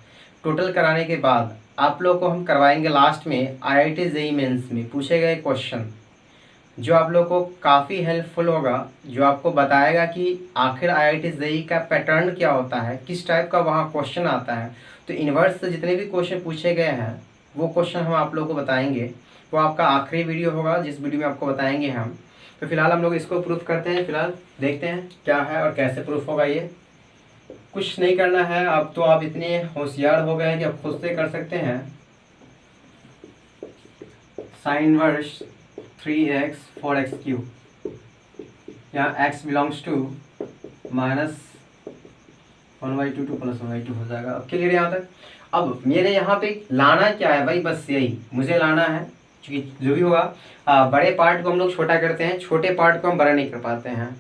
टोटल कराने के बाद आप लोग को हम करवाएंगे लास्ट में IIT JEE मेंस में पूछे गए क्वेश्चन, जो आप लोग को काफ़ी हेल्पफुल होगा, जो आपको बताएगा कि आखिर IIT JEE का पैटर्न क्या होता है, किस टाइप का वहाँ क्वेश्चन आता है। तो इन्वर्स से जितने भी क्वेश्चन पूछे गए हैं वो क्वेश्चन हम आप लोग को बताएंगे। वो आपका आखिरी वीडियो होगा जिस वीडियो में आपको बताएंगे हम। तो फिलहाल हम लोग इसको प्रूफ करते हैं। फिलहाल देखते हैं क्या है और कैसे प्रूफ होगा। ये कुछ नहीं करना है, अब तो आप इतने होशियार हो गए हैं कि आप खुद से कर सकते हैं। Sine inverse 3x 4x cube, यहाँ x belongs to minus 1/2 to plus 1/2 हो जाएगा। अब क्लियर यहाँ तक। अब मेरे यहाँ पे लाना क्या है भाई, बस यही मुझे लाना है, क्योंकि जो भी होगा बड़े पार्ट को हम लोग छोटा करते हैं, छोटे पार्ट को हम बड़ा नहीं कर पाते हैं।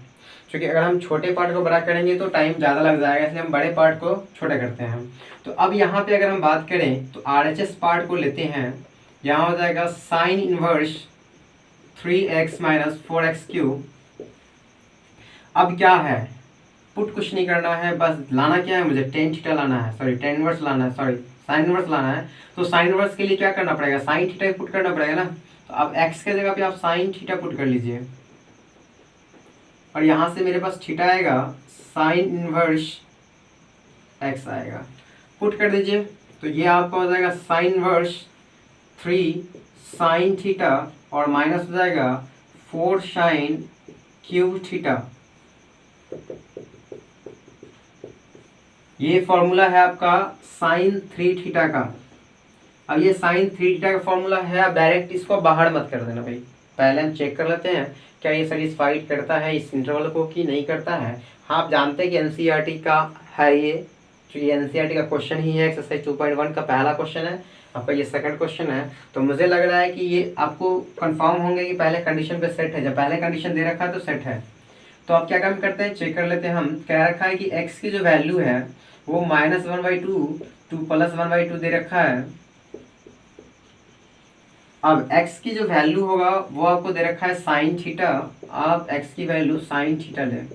क्योंकि अगर हम छोटे पार्ट को बड़ा करेंगे तो टाइम ज़्यादा लग जाएगा, इसलिए हम बड़े पार्ट को छोटा करते हैं। तो अब यहाँ पे अगर हम बात करें तो RHS पार्ट को लेते हैं। यहाँ हो जाएगा sine inverse 3x minus 4x cube. अब क्या है, पुट कुछ नहीं करना है, बस लाना क्या है मुझे, टेन थीटा लाना है, टेन इनवर्स लाना है, साइन इनवर्स लाना है। तो साइन इनवर्स के लिए क्या करना पड़ेगा, साइन थीटा पुट करना पड़ेगा ना। तो अब x के जगह पे आप साइन थीटा पुट कर लीजिए और यहाँ से मेरे पास थीटा आएगा, साइन इनवर्स x आएगा, पुट कर दीजिए। तो ये आपका हो जाएगा साइन इनवर्स 3 साइन थीटा और माइनस हो जाएगा 4 साइन क्यूब थीटा। ये फॉर्मूला है आपका साइन 3 थीटा का। अब ये साइन 3 थीटा का फॉर्मूला है, आप डायरेक्ट इसको बाहर मत कर देना भाई। पहले हम चेक कर लेते हैं क्या ये सेटिस्फाइड करता है इस इंटरवल को कि नहीं करता है। हाँ, आप जानते हैं कि NCERT का है ये, क्योंकि NCERT का क्वेश्चन ही है, एक्सरसाइज 2.1 का पहला क्वेश्चन है। आपका ये सेकंड क्वेश्चन है। तो मुझे लग रहा है कि ये आपको कंफर्म होंगे कि पहले कंडीशन पे सेट है। जब पहले कंडीशन दे रखा है तो सेट है। तो आप क्या काम करते हैं, चेक कर लेते हैं। हम कह रखा है कि x की जो वैल्यू है वो -1/2 टू +1/2 दे रखा है। अब x की जो वैल्यू होगा वो आपको दे रखा है साइन थीटा। आप x की वैल्यू साइन थीटा लें।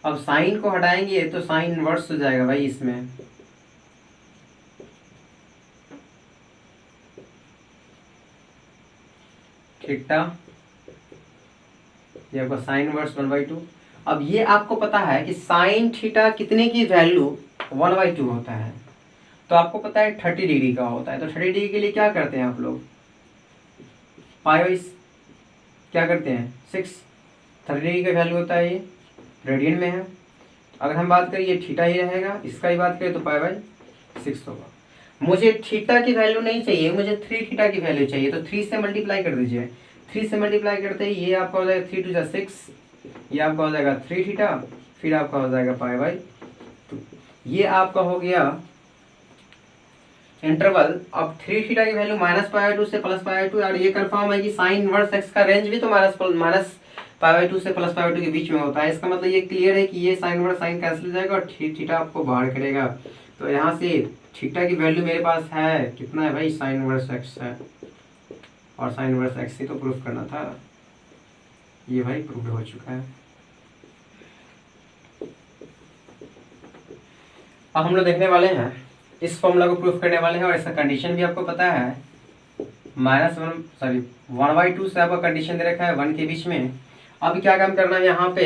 अब साइन को हटाएंगे तो साइन इनवर्स हो जाएगा भाई इसमें। थीटा ये आपका साइन इनवर्स 1/2। अब ये आपको पता है कि साइन थीटा कितने की वैल्यू 1/2 होता है। तो आपको पता है 30 डिग्री का होता है। तो 30 डिग्री के लिए क्या करते हैं आप लोग, पाई क्या करते हैं 6। 30 डिग्री का वैल्यू होता है ये रेडियन में है। अगर हम बात करें ये थीटा ही रहेगा, इसका ही बात करें तो पाई/6 होगा। मुझे थीटा की वैल्यू नहीं चाहिए, मुझे 3 थीटा की वैल्यू चाहिए। तो 3 से मल्टीप्लाई कर दीजिए। 3 से मल्टीप्लाई करते ही ये आपका हो जाएगा 3 × 6, ये आपका हो जाएगा 3 थीटा, फिर आपका हो जाएगा पाई/2। ये आपका हो गया इंटरवल। अब 3 थीटा की वैल्यू -पाई/2 से +पाई/2। और ये कंफर्म है कि साइन इनवर्स एक्स का रेंज भी तो -पाई/2 से +पाई/2 के बीच में होता है। इसका मतलब ये क्लियर है कि ये साइन इनवर्स साइन कैंसिल हो जाएगा और थीटा आपको बाहर करेगा। तो यहाँ से थीटा की वैल्यू मेरे पास है कितना है भाई, साइन इनवर्स एक्स है। और साइन इनवर्स एक्स ही तो प्रूफ करना था। ये भाई प्रूफ हो चुका है। अब हम लोग देखने वाले हैं इस फॉर्मूला को प्रूफ करने वाले हैं। और इसका कंडीशन भी आपको पता है, -1/2 से आपका कंडीशन दे रखा है 1 के बीच में। अब क्या काम करना है यहाँ पे,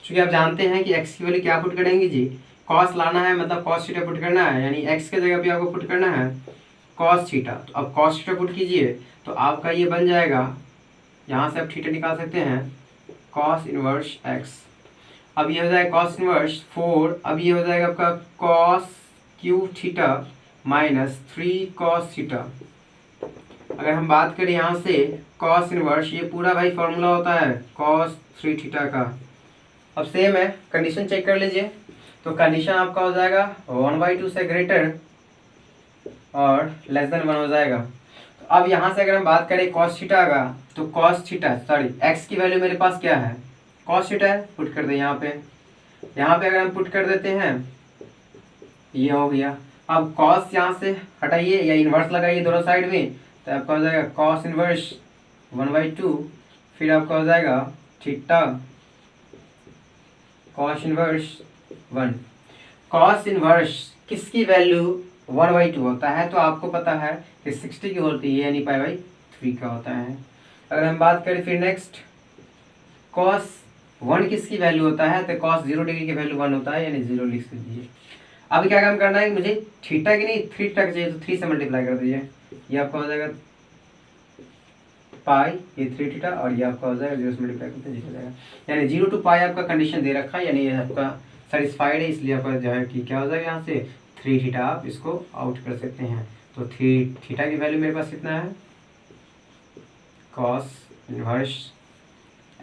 क्योंकि आप जानते हैं कि x की वैल्यू क्या पुट करेंगे जी, कॉस लाना है, मतलब कॉस थीटा पुट करना है। यानी x के जगह पे आपको पुट करना है कॉस थीटा। तो अब कॉस थीटा पुट कीजिए तो आपका ये बन जाएगा, यहाँ से आप थीटा निकाल सकते हैं, कॉस इनवर्स x। अब ये हो जाएगा कॉस इनवर्स 4। अब ये हो जाएगा आपका cos cube theta -3 cos theta. अगर हम बात करें यहाँ से कॉस इनवर्स, ये पूरा भाई फॉर्मूला होता है कॉस 3 थीटा का। अब सेम है, कंडीशन चेक कर लीजिए। तो कंडीशन आपका हो जाएगा 1/2 से ग्रेटर और <1 हो जाएगा। तो अब यहाँ से अगर हम बात करें कॉस थीटा का, तो कॉस थीटा एक्स की वैल्यू मेरे पास क्या है, कॉस थीटा है, पुट कर दे यहाँ पे। यहाँ पे अगर हम पुट कर देते हैं ये हो गया। अब कॉस यहाँ से हटाइए या इन्वर्स लगाइए दोनों साइड में, तो आपका हो जाएगा कॉस इनवर्स 1/2। फिर आपका हो जाएगा theta cos inverse 1। Cos inverse किसकी वैल्यू 1/2 होता है, तो आपको पता है कि 60 की होती है, यानी पाई/3 का होता है। अगर हम बात करें फिर नेक्स्ट, कॉस 1 किसकी वैल्यू होता है, तो कॉस 0 डिग्री की वैल्यू 1 होता है, यानी 0 लिख दीजिए। अब क्या काम करना है, मुझे थीटा की नहीं 3 थीटा चाहिए, तो 3 से मल्टीप्लाई कर दीजिए। ये आपका हो जाएगा पाई, ये 3 थीटा, और ये आपका हो जाएगा 0 से मल्टीप्लाई करते 0 हो जाएगा। यानी 0 to पाई आपका कंडीशन दे रखा है, यानी ये आपका सेटिस्फाइड है। इसलिए आपका जो है कि क्या हो जाएगा, यहाँ से 3 थीटा आप इसको आउट कर सकते हैं। तो 3 थीटा की वैल्यू मेरे पास कितना है, कॉस इनवर्स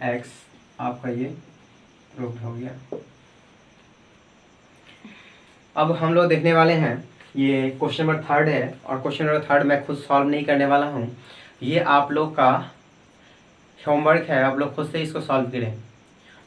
एक्स आपका ये प्रूफ हो गया। अब हम लोग देखने वाले हैं, ये क्वेश्चन नंबर 3 है। और क्वेश्चन नंबर 3 मैं खुद सॉल्व नहीं करने वाला हूँ, ये आप लोग का होमवर्क है, आप लोग खुद से इसको सॉल्व करें।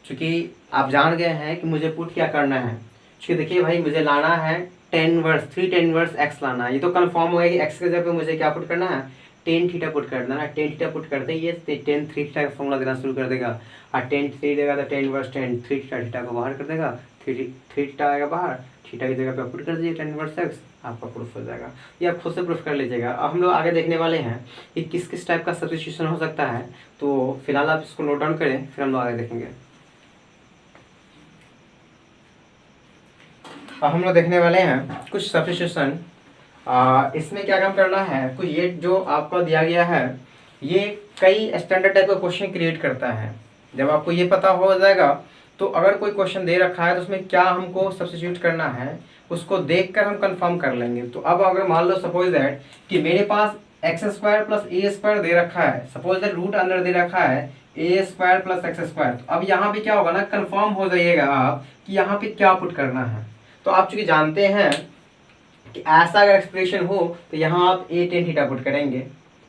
क्योंकि आप जान गए हैं कि मुझे पुट क्या करना है। क्योंकि देखिए भाई, मुझे लाना है 3 tan इनवर्स x लाना है। ये तो कंफर्म हो गया कि x के जगह पे मुझे क्या पुट करना है, tan थीटा पुट कर देना है। tan थीटा पुट करते ही ये tan 3 थीटा का फॉर्मूला देना शुरू कर देगा। और tan 3 देगा तो tan inverse tan 3 theta, theta को बाहर कर देगा, 3 थीटा आएगा बाहर, थीटा की जगह पे पुट कर दीजिए tan इनवर्स x, आपका प्रूफ हो जाएगा। ये आप खुद से प्रूफ कर लीजिएगा। अब हम लोग आगे देखने वाले हैं कि किस किस टाइप का सब्स्टिट्यूशन हो सकता है। तो फिलहाल आप इसको नोट डाउन करें, फिर हम लोग आगे देखेंगे। अब हम लोग देखने वाले हैं कुछ सब्स्टिट्यूशन। इसमें क्या काम करना है, कुछ ये जो आपको दिया गया है ये कई स्टैंडर्ड टाइप का क्वेश्चन क्रिएट करता है। जब आपको ये पता हो जाएगा तो अगर कोई क्वेश्चन दे रखा है तो उसमें क्या हमको सब्स्टिट्यूट करना है उसको देखकर हम कंफर्म कर लेंगे। तो अब अगर मान लो सपोज दैट कि मेरे पास x² + a² दे रखा है, सपोज दैट रूट अंदर दे रखा है a² + x²। तो अब यहाँ पे क्या होगा ना, कंफर्म हो जाइएगा आप कि यहाँ पे क्या पुट करना है। तो आप चूंकि जानते हैं कि ऐसा अगर एक्सप्रेशन हो तो यहाँ आप ए टेन थीटा पुट करेंगे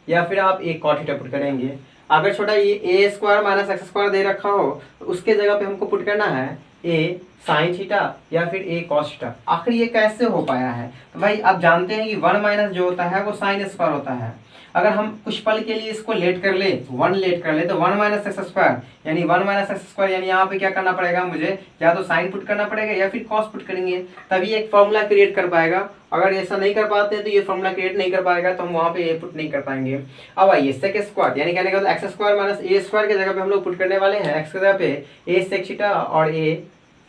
या फिर आप ए कॉट थीटा पुट करेंगे। अगर छोटा ये ए स्क्वायर माइनस एक्स स्क्वायर दे रखा हो तो उसके जगह पे हमको पुट करना है ए साइन थीटा या फिर ए कॉस थीटा। आखिर ये कैसे हो पाया है? तो भाई आप जानते हैं कि वन माइनस जो होता है वो साइन स्क्वायर होता है। अगर हम कुछ पल के लिए इसको लेट कर ले, वन लेट कर ले, तो वन माइनस एक्स स्क्वायर यानी वन माइनस एक्स स्क्वायर यानी यहाँ पे क्या करना पड़ेगा मुझे, या तो साइन पुट करना पड़ेगा या फिर कॉस पुट करेंगे, तभी एक फॉर्मूला क्रिएट कर पाएगा। अगर ऐसा नहीं कर पाते हैं तो ये फॉर्मूला क्रिएट नहीं कर पाएगा, तो हम वहाँ पे ए पुट नहीं कर पाएंगे। अब आइए सेक स्क्वायर यानी कहने का x square minus a square की जगह पे हम लोग पुट करने वाले हैं एक्स की जगह पे ए सेक थीटा और ए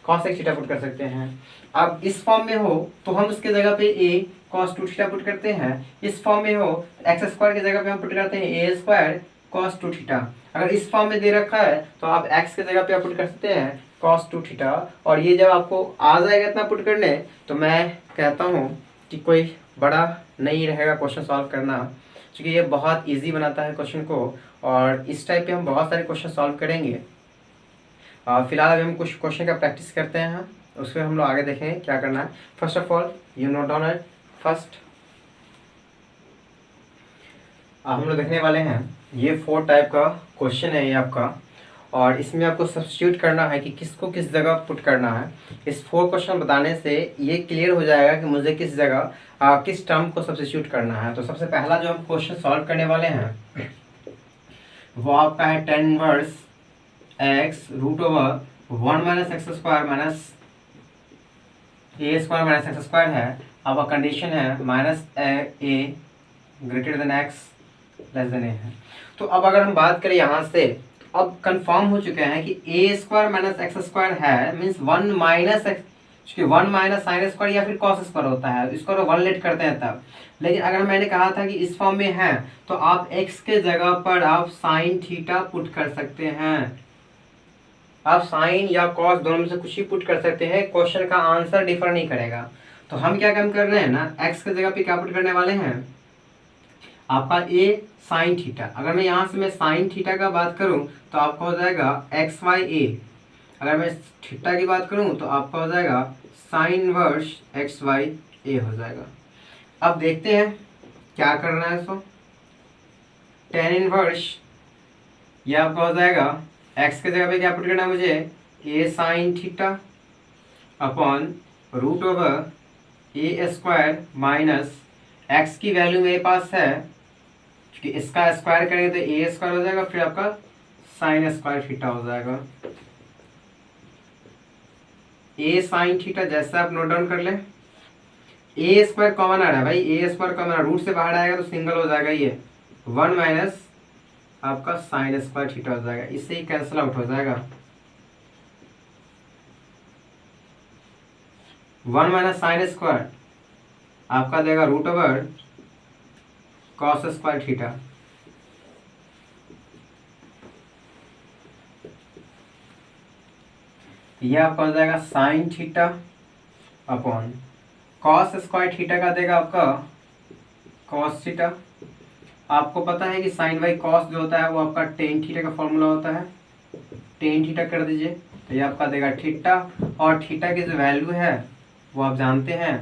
कॉस एक्स थीटा पुट कर सकते हैं। अब इस फॉर्म में हो तो हम उसके जगह पे ए कॉस टू थीटा पुट करते हैं। इस फॉर्म में हो एक्स स्क्वायर की जगह पे हम पुट करते हैं ए स्क्वायर कॉस टू थीटा। अगर इस फॉर्म में दे रखा है तो आप एक्स की जगह पे आप पुट कर सकते हैं कॉस टू थीटा। और ये जब आपको आ जाएगा इतना पुट करने तो मैं कहता हूँ कि कोई बड़ा नहीं रहेगा क्वेश्चन सॉल्व करना, क्योंकि ये बहुत ईजी बनाता है क्वेश्चन को और इस टाइप पे हम बहुत सारे क्वेश्चन सॉल्व करेंगे। फिलहाल अभी हम कुछ क्वेश्चन का प्रैक्टिस करते हैं, उसमें हम लोग आगे देखेंगे क्या करना है। First of all you note down it. First हम लोग देखने वाले हैं ये 4 टाइप का क्वेश्चन है ये आपका, और इसमें आपको सब्स्टिट्यूट करना है कि किसको किस जगह पुट करना है। इस 4 क्वेश्चन बताने से ये क्लियर हो जाएगा कि मुझे किस जगह किस टर्म को सब्स्टिट्यूट करना है। तो सबसे पहला जो हम क्वेश्चन सॉल्व करने वाले हैं वो आपका है tan inverse x root over one minus x square minus a square minus x square है। आपका कंडीशन है minus a greater than x less than a है। तो अब अगर हम बात करें यहाँ से, अब कंफर्म हो चुके हैं कि ए स्क्वायर माइनस एक्स स्क्वायर है, मीन्स वन माइनस एक्स, क्योंकि वन माइनस साइन स्क्वायर या फिर कॉस स्क्वायर होता है, इसको वन लेट करते हैं तब। लेकिन अगर मैंने कहा था कि इस फॉर्म में है तो आप एक्स के जगह पर आप साइन थीटा पुट कर सकते हैं। आप साइन या कॉस दोनों में से कुछ ही पुट कर सकते हैं, क्वेश्चन का आंसर डिफर नहीं करेगा। तो हम क्या काम कर रहे हैं ना, एक्स के जगह पे क्या पुट करने वाले हैं आपका ए साइन थीटा। अगर मैं यहाँ से मैं साइन थीटा का बात करूँ तो आपका हो जाएगा एक्स वाई ए। अगर मैं थीटा की बात करूँ तो आपका हो जाएगा sine inverse x by a हो जाएगा। अब देखते हैं क्या करना है इसको। tan इनवर्स ये आपका हो जाएगा एक्स के जगह पे क्या पुट करना है मुझे, a sine theta upon root over a square minus x की वैल्यू मेरे पास है, क्योंकि इसका स्क्वायर करेंगे तो ए स्क्वायर हो जाएगा, फिर आपका साइन स्क्वायर थीटा हो जाएगा। ए साइन थीटा जैसा आप नोट डाउन कर ले, ए स्क्वायर कॉमन आ रहा है भाई, ए स्क्वायर कॉमन रूट से बाहर आएगा तो सिंगल हो जाएगा, ये वन माइनस आपका साइन स्क्वायर थीटा हो जाएगा, इससे ही कैंसिल आउट हो जाएगा। वन माइनस साइन स्क्वायर आपका देगा root over cos square theta. यह आपका हो जाएगा sine theta upon cos square theta का देगा आपका कॉस थीटा। आपको पता है कि साइन बाई कॉस जो होता है वो आपका टेन थीटा का फॉर्मूला होता है, टेन थीटा कर दीजिए तो ये आपका देगा थीटा, और थीटा की जो वैल्यू है वो आप जानते हैं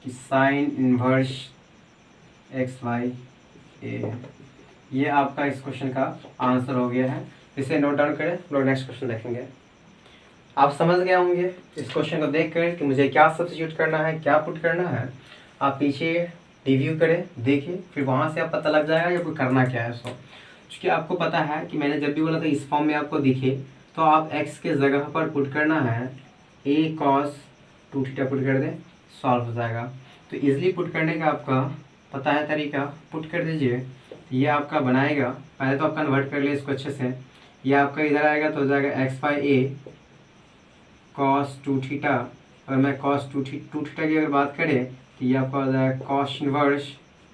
कि साइन इनवर्स एक्स वाई ए। ये आपका इस क्वेश्चन का आंसर हो गया है। इसे नोट डाउन करें, लोग नेक्स्ट क्वेश्चन देखेंगे। आप समझ गए होंगे इस क्वेश्चन को देखकर कि मुझे क्या सब्स्टिट्यूट करना है, क्या पुट करना है। आप पीछे रिव्यू करें, देखिए, फिर वहाँ से आप पता लग जाएगा कि आपको करना क्या है। सो क्योंकि आपको पता है कि मैंने जब भी बोला था इस फॉर्म में आपको दिखे तो आप एक्स के जगह पर पुट करना है ए कॉस टू थीटा पुट कर दें, सॉल्व हो जाएगा। तो इजीली पुट करने का आपका पता है तरीका, पुट कर दीजिए। ये आपका बनाएगा, पहले तो आप कन्वर्ट कर ले इसको अच्छे से। ये आपका इधर आएगा तो हो जाएगा x by A cos two theta. अगर मैं कॉस टू थीटा की अगर बात करें तो ये आपका हो जाएगा cos inverse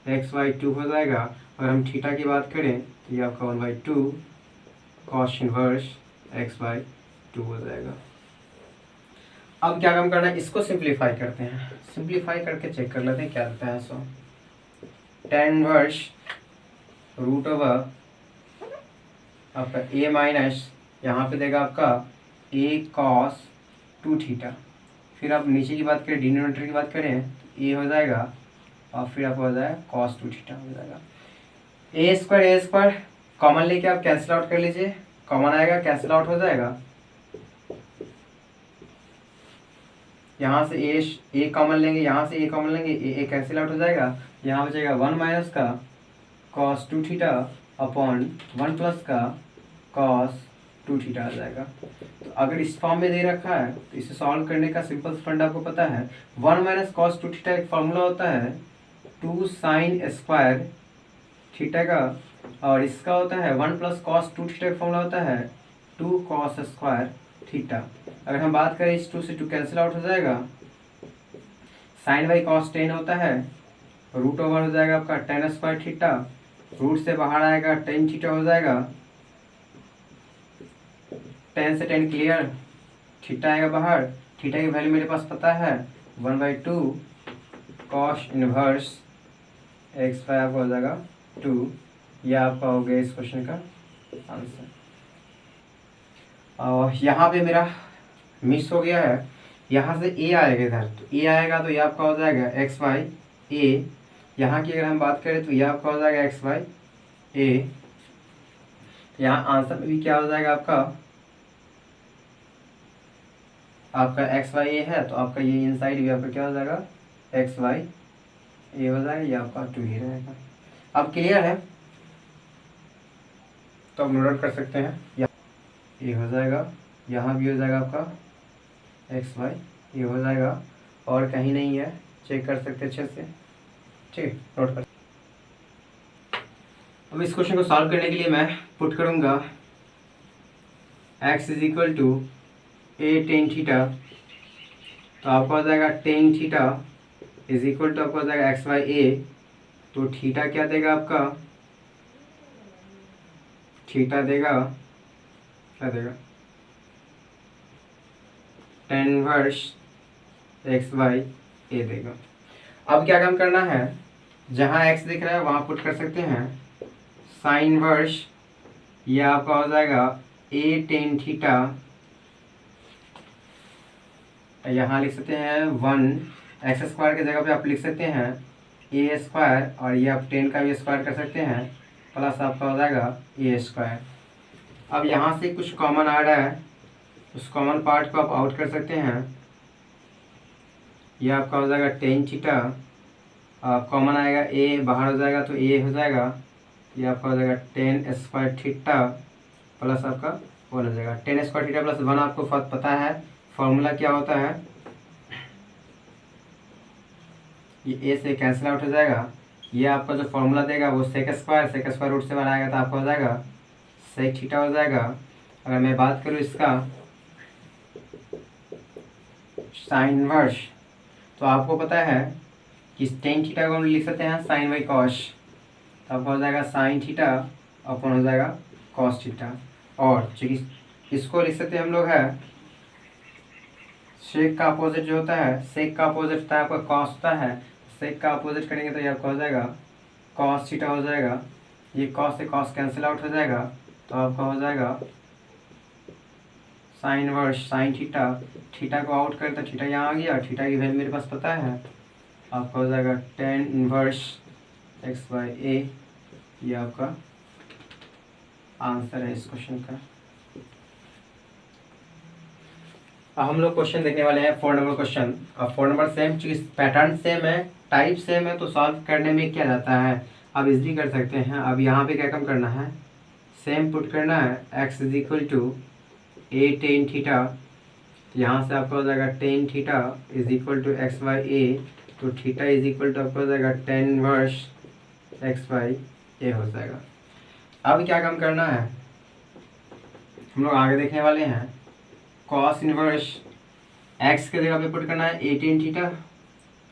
x by to हो जाएगा। और हम थीटा की बात करें तो ये आपका 1/2 cos inverse x by to हो जाएगा। अब क्या काम करना है, इसको सिंप्लीफाई करते हैं, सिंप्लीफाई करके चेक कर लेते हैं क्या देता है। सो tan इनवर्स रूट ओवर आपका ए माइनस यहाँ पे देगा आपका ए कॉस टू थीटा। फिर आप नीचे की बात करें, डिनोमिनेटर की बात करें ए हो जाएगा और फिर आपको हो जाएगा कॉस 2 थीटा हो जाएगा। ए स्क्वायर कॉमन लेके आप कैंसिल आउट कर लीजिए, कॉमन आएगा कैंसिल आउट हो जाएगा। यहाँ से ए कॉमन लेंगे, यहाँ से ए कॉमन लेंगे, ए कैंसिल आउट हो जाएगा। यहाँ बचेगा 1 माइनस का कॉस 2 थीटा अपॉन 1 प्लस का कॉस 2 थीटा आ जाएगा। तो अगर इस फॉर्म में दे रखा है तो इसे सॉल्व करने का सिंपल फंड आपको पता है। 1 माइनस कॉस 2 थीटा एक फॉर्मूला होता है 2 साइन स्क्वायर थीटा का, और इसका होता है 1 प्लस कॉस 2 थीटा का फॉर्मूला होता है 2 कॉस स्क्वायर थीटा। अगर हम बात करें इस 2 से 2 कैंसिल आउट हो जाएगा, साइन बाई कॉस 10 होता है, रूट ओवर हो जाएगा आपका टेन स्क्वायर थीटा, रूट से बाहर आएगा टेन थीटा हो जाएगा, 10 से 10 क्लियर, थीटा आएगा बाहर, थीटा की वैल्यू मेरे पास पता है 1/2 कॉस इनवर्स एक्स वाई आपका हो जाएगा 2। यह आपका हो गया इस क्वेश्चन का आंसर। और यहाँ पे मेरा मिस हो गया है, यहाँ से ए आएगा इधर, तो ए आएगा तो ये आपका हो जाएगा एक्स वाई ए। यहाँ की अगर हम बात करें तो ये आपका हो जाएगा एक्स वाई ए। यहाँ आंसर में भी क्या हो जाएगा आपका एक्स वाई ए है, तो आपका ये इनसाइड भी आपका क्या हो जाएगा एक्स वाई ए हो जाएगा, ये आपका 2 ही रहेगा। अब क्लियर है तो अब नोट आउट कर सकते हैं। ये हो जाएगा, यहाँ भी हो जाएगा आपका एक्स वाई ये हो जाएगा, और कहीं नहीं है, चेक कर सकते अच्छे से, ठीक नोट कर। अब इस क्वेश्चन को सॉल्व करने के लिए मैं पुट करूँगा x is equal to a tan theta, तो आपका हो जाएगा tan theta is equal to आपका हो जाएगा एक्स वाई ए। तो थीटा क्या देगा आपका, थीटा देगा क्या देगा टेन इनवर्स एक्स वाई ए देगा। अब क्या काम करना है, जहाँ x दिख रहा है वहाँ पुट कर सकते हैं साइन इनवर्स, ये आपका हो जाएगा ए टेन थीटा, यहाँ लिख सकते हैं 1 एक्स स्क्वायर की जगह पे आप लिख सकते हैं ए स्क्वायर, और ये आप 10 का भी स्क्वायर कर सकते हैं, प्लस आपका हो जाएगा ए स्क्वायर। अब यहाँ से कुछ कॉमन आ रहा है, उस कॉमन पार्ट को आप आउट कर सकते हैं, ये आपका हो जाएगा टेन थीटा, कॉमन आएगा ए बाहर हो जाएगा तो ए हो जाएगा, ये आपका हो जाएगा टेन स्क्वायर थीटा प्लस आपका 1 हो जाएगा। 10 स्क्वायर थीटा प्लस 1 आपको पता है फॉर्मूला क्या होता है, ये ए से कैंसिल आउट हो जाएगा। ये आपका जो फॉर्मूला देगा वो सेक स्क्वायर रूट से बनाएगा तो आपका हो जाएगा सेक थीटा हो जाएगा। अगर मैं बात करूँ इसका साइन इनवर्स, तो आपको पता है कि टेन थीटा को हम लिख सकते हैं साइन बाई कॉस, तो आपका हो जाएगा साइन थीटा अपन हो जाएगा कॉस थीटा। और चूँकि इसको लिख सकते हैं हम लोग है सेक का अपोजिट जो होता है, सेक का अपोजिट होता है आपका कॉस होता है, सेक का अपोजिट करेंगे तो ये आपका हो जाएगा कॉस थीटा हो जाएगा, ये कॉस से कॉस कैंसिल आउट हो जाएगा, तो आपका हो जाएगा sine inverse sine theta, theta को आउट करें तो थीटा यहाँ आ गया, थीटा की वैल्यू मेरे पास पता है, आपका हो जाएगा टेन इनवर्स एक्स बाई ए। ये आपका आंसर है इस क्वेश्चन का। अब हम लोग क्वेश्चन देखने वाले हैं 4 नंबर क्वेश्चन। अब 4 नंबर सेम, चूँकि पैटर्न सेम है, टाइप सेम है, तो सॉल्व करने में क्या जाता है, आप इजली कर सकते हैं। अब यहाँ पे क्या कम करना है, सेम पुट करना है x is equal to a tan theta, यहाँ से आपका हो जाएगा tan theta is equal to x by a, तो थीटा इज इक्वल टू आपका हो जाएगा tan inverse x by a हो जाएगा। अब क्या काम करना है, हम लोग आगे देखने वाले हैं कॉस इनवर्स एक्स के जगह पे पुट करना है ए टेन थीटा,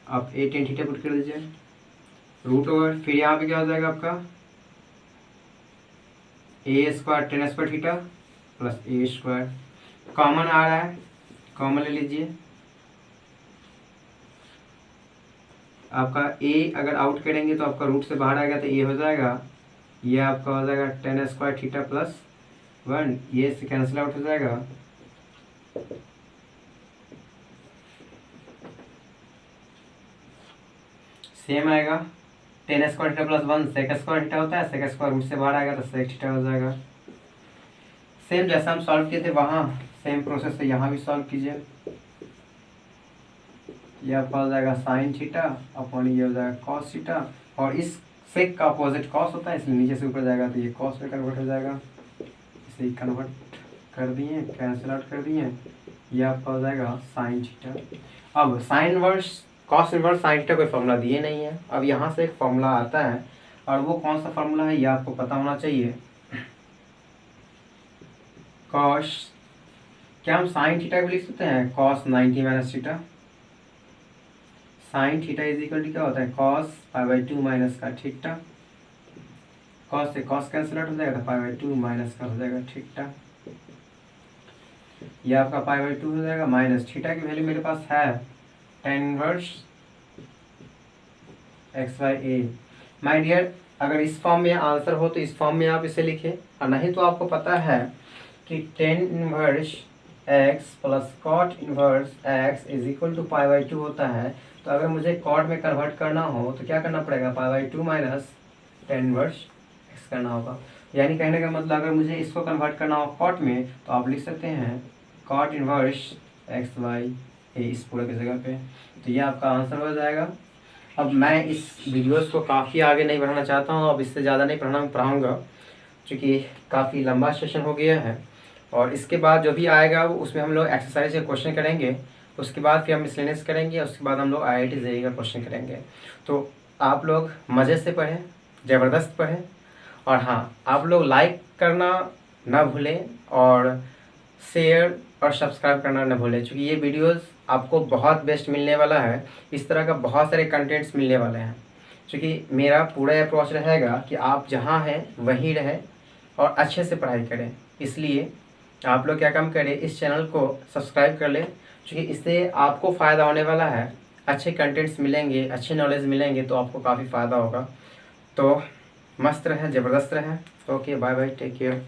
आप ए टेन थीटा पुट कर दीजिए, रूट ओवर, फिर यहाँ पे क्या हो जाएगा आपका a square tan square theta plus a square, common आ रहा है कॉमन ले लीजिए, आपका ए अगर आउट करेंगे तो आपका रूट से बाहर आएगा तो ए हो जाएगा, ये आपका हो जाएगा टेन स्क्वायर थीटा प्लस 1, ये से कैंसिल आउट हो जाएगा, सेम आएगा, tan square theta plus 1 sec square theta होता है, सेक स्क्वायर रूट से बाहर आएगा तो सेक थीटा हो जाएगा। सेम जैसा हम सॉल्व किए थे वहाँ सेम प्रोसेस से यहाँ भी सॉल्व कीजिए। यह आपका हो जाएगा साइन थीटा अपॉन ये हो जाएगा कॉस थीटा, और इस सेक का अपोजिट कॉस होता है इसलिए नीचे से ऊपर जाएगा तो ये कॉस में कन्वर्ट हो जाएगा। इसे कन्वर्ट कर दिए, कैंसिल आउट कर दिए, ये आपका हो जाएगा साइन थीटा। अब sine inverse cos inverse sine theta कोई फॉर्मूला दिए नहीं है। अब यहाँ से एक फॉर्मूला आता है और वो कौन सा फॉर्मूला है ये आपको पता होना चाहिए। कॉस, क्या हम साइन थीटा को लिख सकते हैं cos 90 minus theta. Sine theta is equal to क्या होता है कॉस π/2 माइनस का थीटा, कॉस से कॉस कैंसिल आउट हो जाएगा तो π/2 माइनस का हो जाएगा थीटा। ये आपका π/2 हो जाएगा माइनस थीटा की वैल्यू मेरे पास है tan inverse x/a। My dear, अगर इस फॉर्म में आंसर हो तो इस फॉर्म में आप इसे लिखें, और नहीं तो आपको पता है कि tan inverse x plus cot inverse x is equal to π/2 होता है। तो अगर मुझे कॉट में कन्वर्ट करना हो तो क्या करना पड़ेगा π/2 माइनस tan इनवर्स x करना होगा। यानी कहने का मतलब अगर मुझे इसको कन्वर्ट करना हो कॉट में तो आप लिख सकते हैं कॉट इनवर्स x/a इस पूरे की जगह पे। तो ये आपका आंसर हो जाएगा। अब मैं इस वीडियोस को काफ़ी आगे नहीं बढ़ाना चाहता हूँ, अब इससे ज़्यादा नहीं पढ़ाऊँगा क्योंकि काफ़ी लंबा सेशन हो गया है। और इसके बाद जो भी आएगा उसमें हम लोग एक्सरसाइज के क्वेश्चन करेंगे, उसके बाद फिर हम मिसलेनियस करेंगे, उसके बाद हम लोग IIT JEE का क्वेश्चन करेंगे। तो आप लोग मज़े से पढ़ें, ज़बरदस्त पढ़ें, और हाँ आप लोग लाइक करना ना भूलें और शेयर और सब्सक्राइब करना ना भूलें, क्योंकि ये वीडियोस आपको बहुत बेस्ट मिलने वाला है। इस तरह का बहुत सारे कंटेंट्स मिलने वाले हैं, क्योंकि मेरा पूरा अप्रोच रहेगा कि आप जहाँ हैं वहीं रहें और अच्छे से पढ़ाई करें। इसलिए आप लोग क्या काम करें, इस चैनल को सब्सक्राइब कर लें, क्योंकि इससे आपको फ़ायदा होने वाला है। अच्छे कंटेंट्स मिलेंगे, अच्छे नॉलेज मिलेंगे तो आपको काफ़ी फ़ायदा होगा। तो मस्त रहें, ज़बरदस्त रहें। Okay, bye bye, take care.